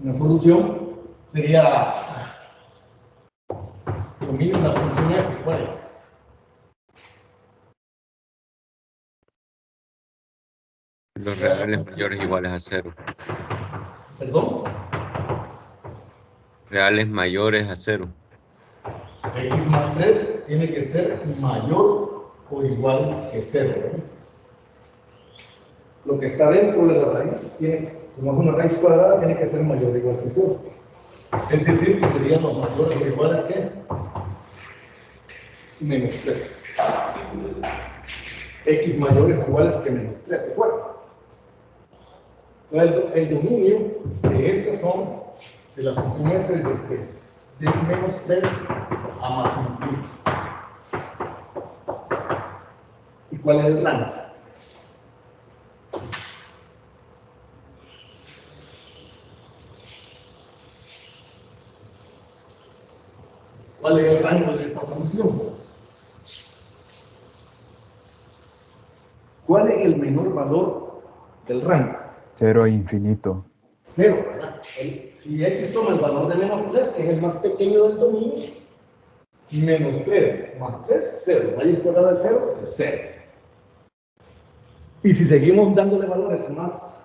Una solución sería el dominio de la función f. ¿Cuál es? Los reales mayores iguales a 0. ¿Perdón? Reales mayores a 0. X más 3 tiene que ser mayor o igual que 0. ¿Eh? Lo que está dentro de la raíz, como es una raíz cuadrada, tiene que ser mayor o igual que 0. Es decir, que serían los mayores o iguales que menos 3. X mayores o iguales que menos 3, ¿de acuerdo? Entonces, el dominio de estas son de la función f de menos 3 a más infinito. ¿Y cuál es el rango? ¿Cuál es el rango de esa función? ¿Cuál es el menor valor del rango? 0 a infinito. 0, ¿verdad? Si x toma el valor de menos 3, que es el más pequeño del dominio, menos 3 más 3, 0. Raíz cuadrada de 0 es 0. Y si seguimos dándole valores más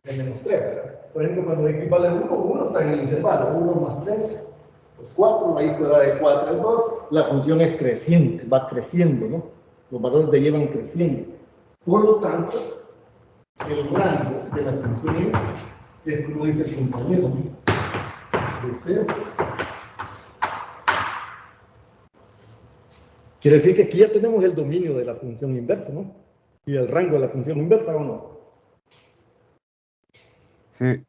de menos 3, ¿verdad? Por ejemplo, cuando x vale 1, 1 está en el intervalo. 1 más 3 es 4, raíz cuadrada de 4 es 2. La función es creciente, va creciendo, ¿no? Los valores te llevan creciendo. Por lo tanto, el rango de la función es como dice el compañero, de 0. Quiere decir que aquí ya tenemos el dominio de la función inversa, ¿no? Y el rango de la función inversa, ¿o no? Sí.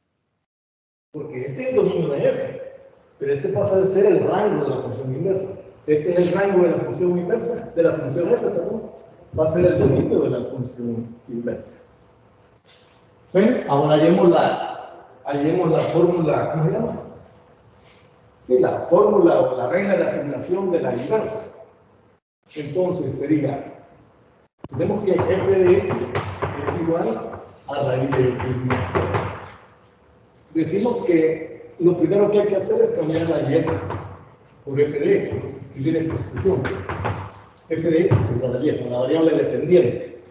Porque este es el dominio de f, pero este pasa de ser el rango de la función inversa. Este es el rango de la función inversa, de la función f, perdón. Va a ser el dominio de la función inversa. Bueno, ahora hallemos la fórmula, ¿cómo se llama? Sí, la fórmula o la regla de asignación de la inversa. Entonces sería, tenemos que f de x es igual a raíz de x más 3. Decimos que lo primero que hay que hacer es cambiar la y por f de x, y tiene esta expresión. F de x es igual a y, la variable dependiente.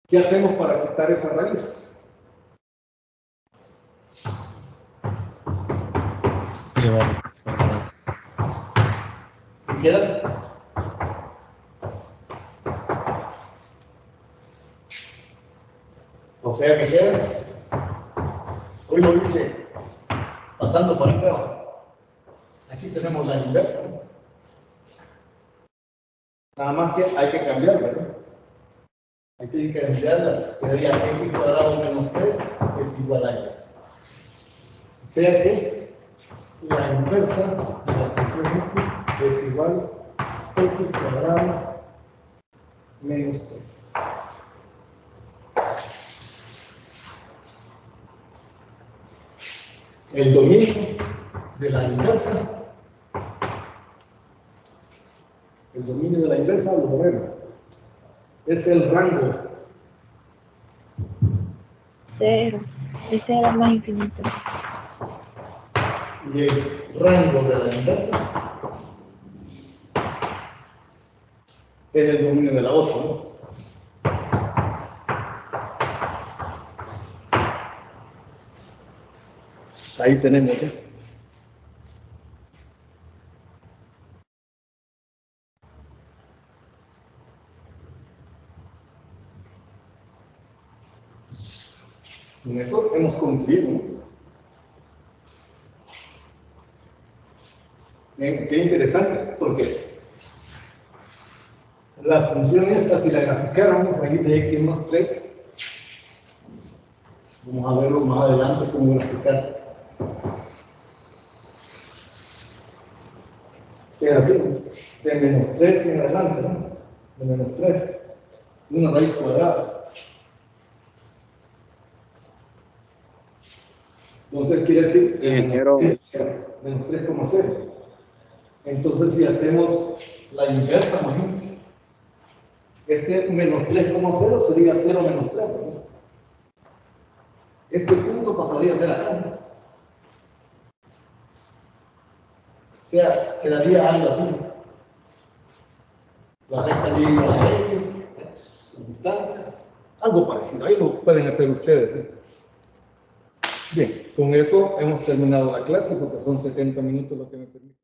¿Qué hacemos para quitar esa raíz? ¿Qué queda? O sea que queda, hoy lo hice pasando por acá. Aquí tenemos la inversa, ¿no? Nada más que hay que cambiar, ¿verdad? Hay que cambiarla. Quedaría x cuadrado menos 3 es igual a y. O sea que la inversa de la función x es igual a x cuadrado menos 3. El dominio de la inversa, lo veremos, es el rango. 0. De 0 a más infinito. Y el rango de la inversa es el dominio de la otra, ¿no? Ahí tenemos ya. Con eso hemos concluido. Qué interesante, porque la función esta, si la graficáramos ahí de x más 3, vamos a verlo más adelante cómo graficar. Es así, de menos 3 en adelante, ¿no? De menos 3, una raíz cuadrada. Entonces quiere decir que menos 3,0. Entonces si hacemos la inversa, imagínense. Este menos 3,0 sería 0 menos 3, ¿no? Este punto pasaría a ser acá, ¿no? O sea, quedaría algo así. La recta línea de la X, las distancias, algo parecido. Ahí lo pueden hacer ustedes, ¿no? Bien, con eso hemos terminado la clase porque son 70 minutos lo que me permite.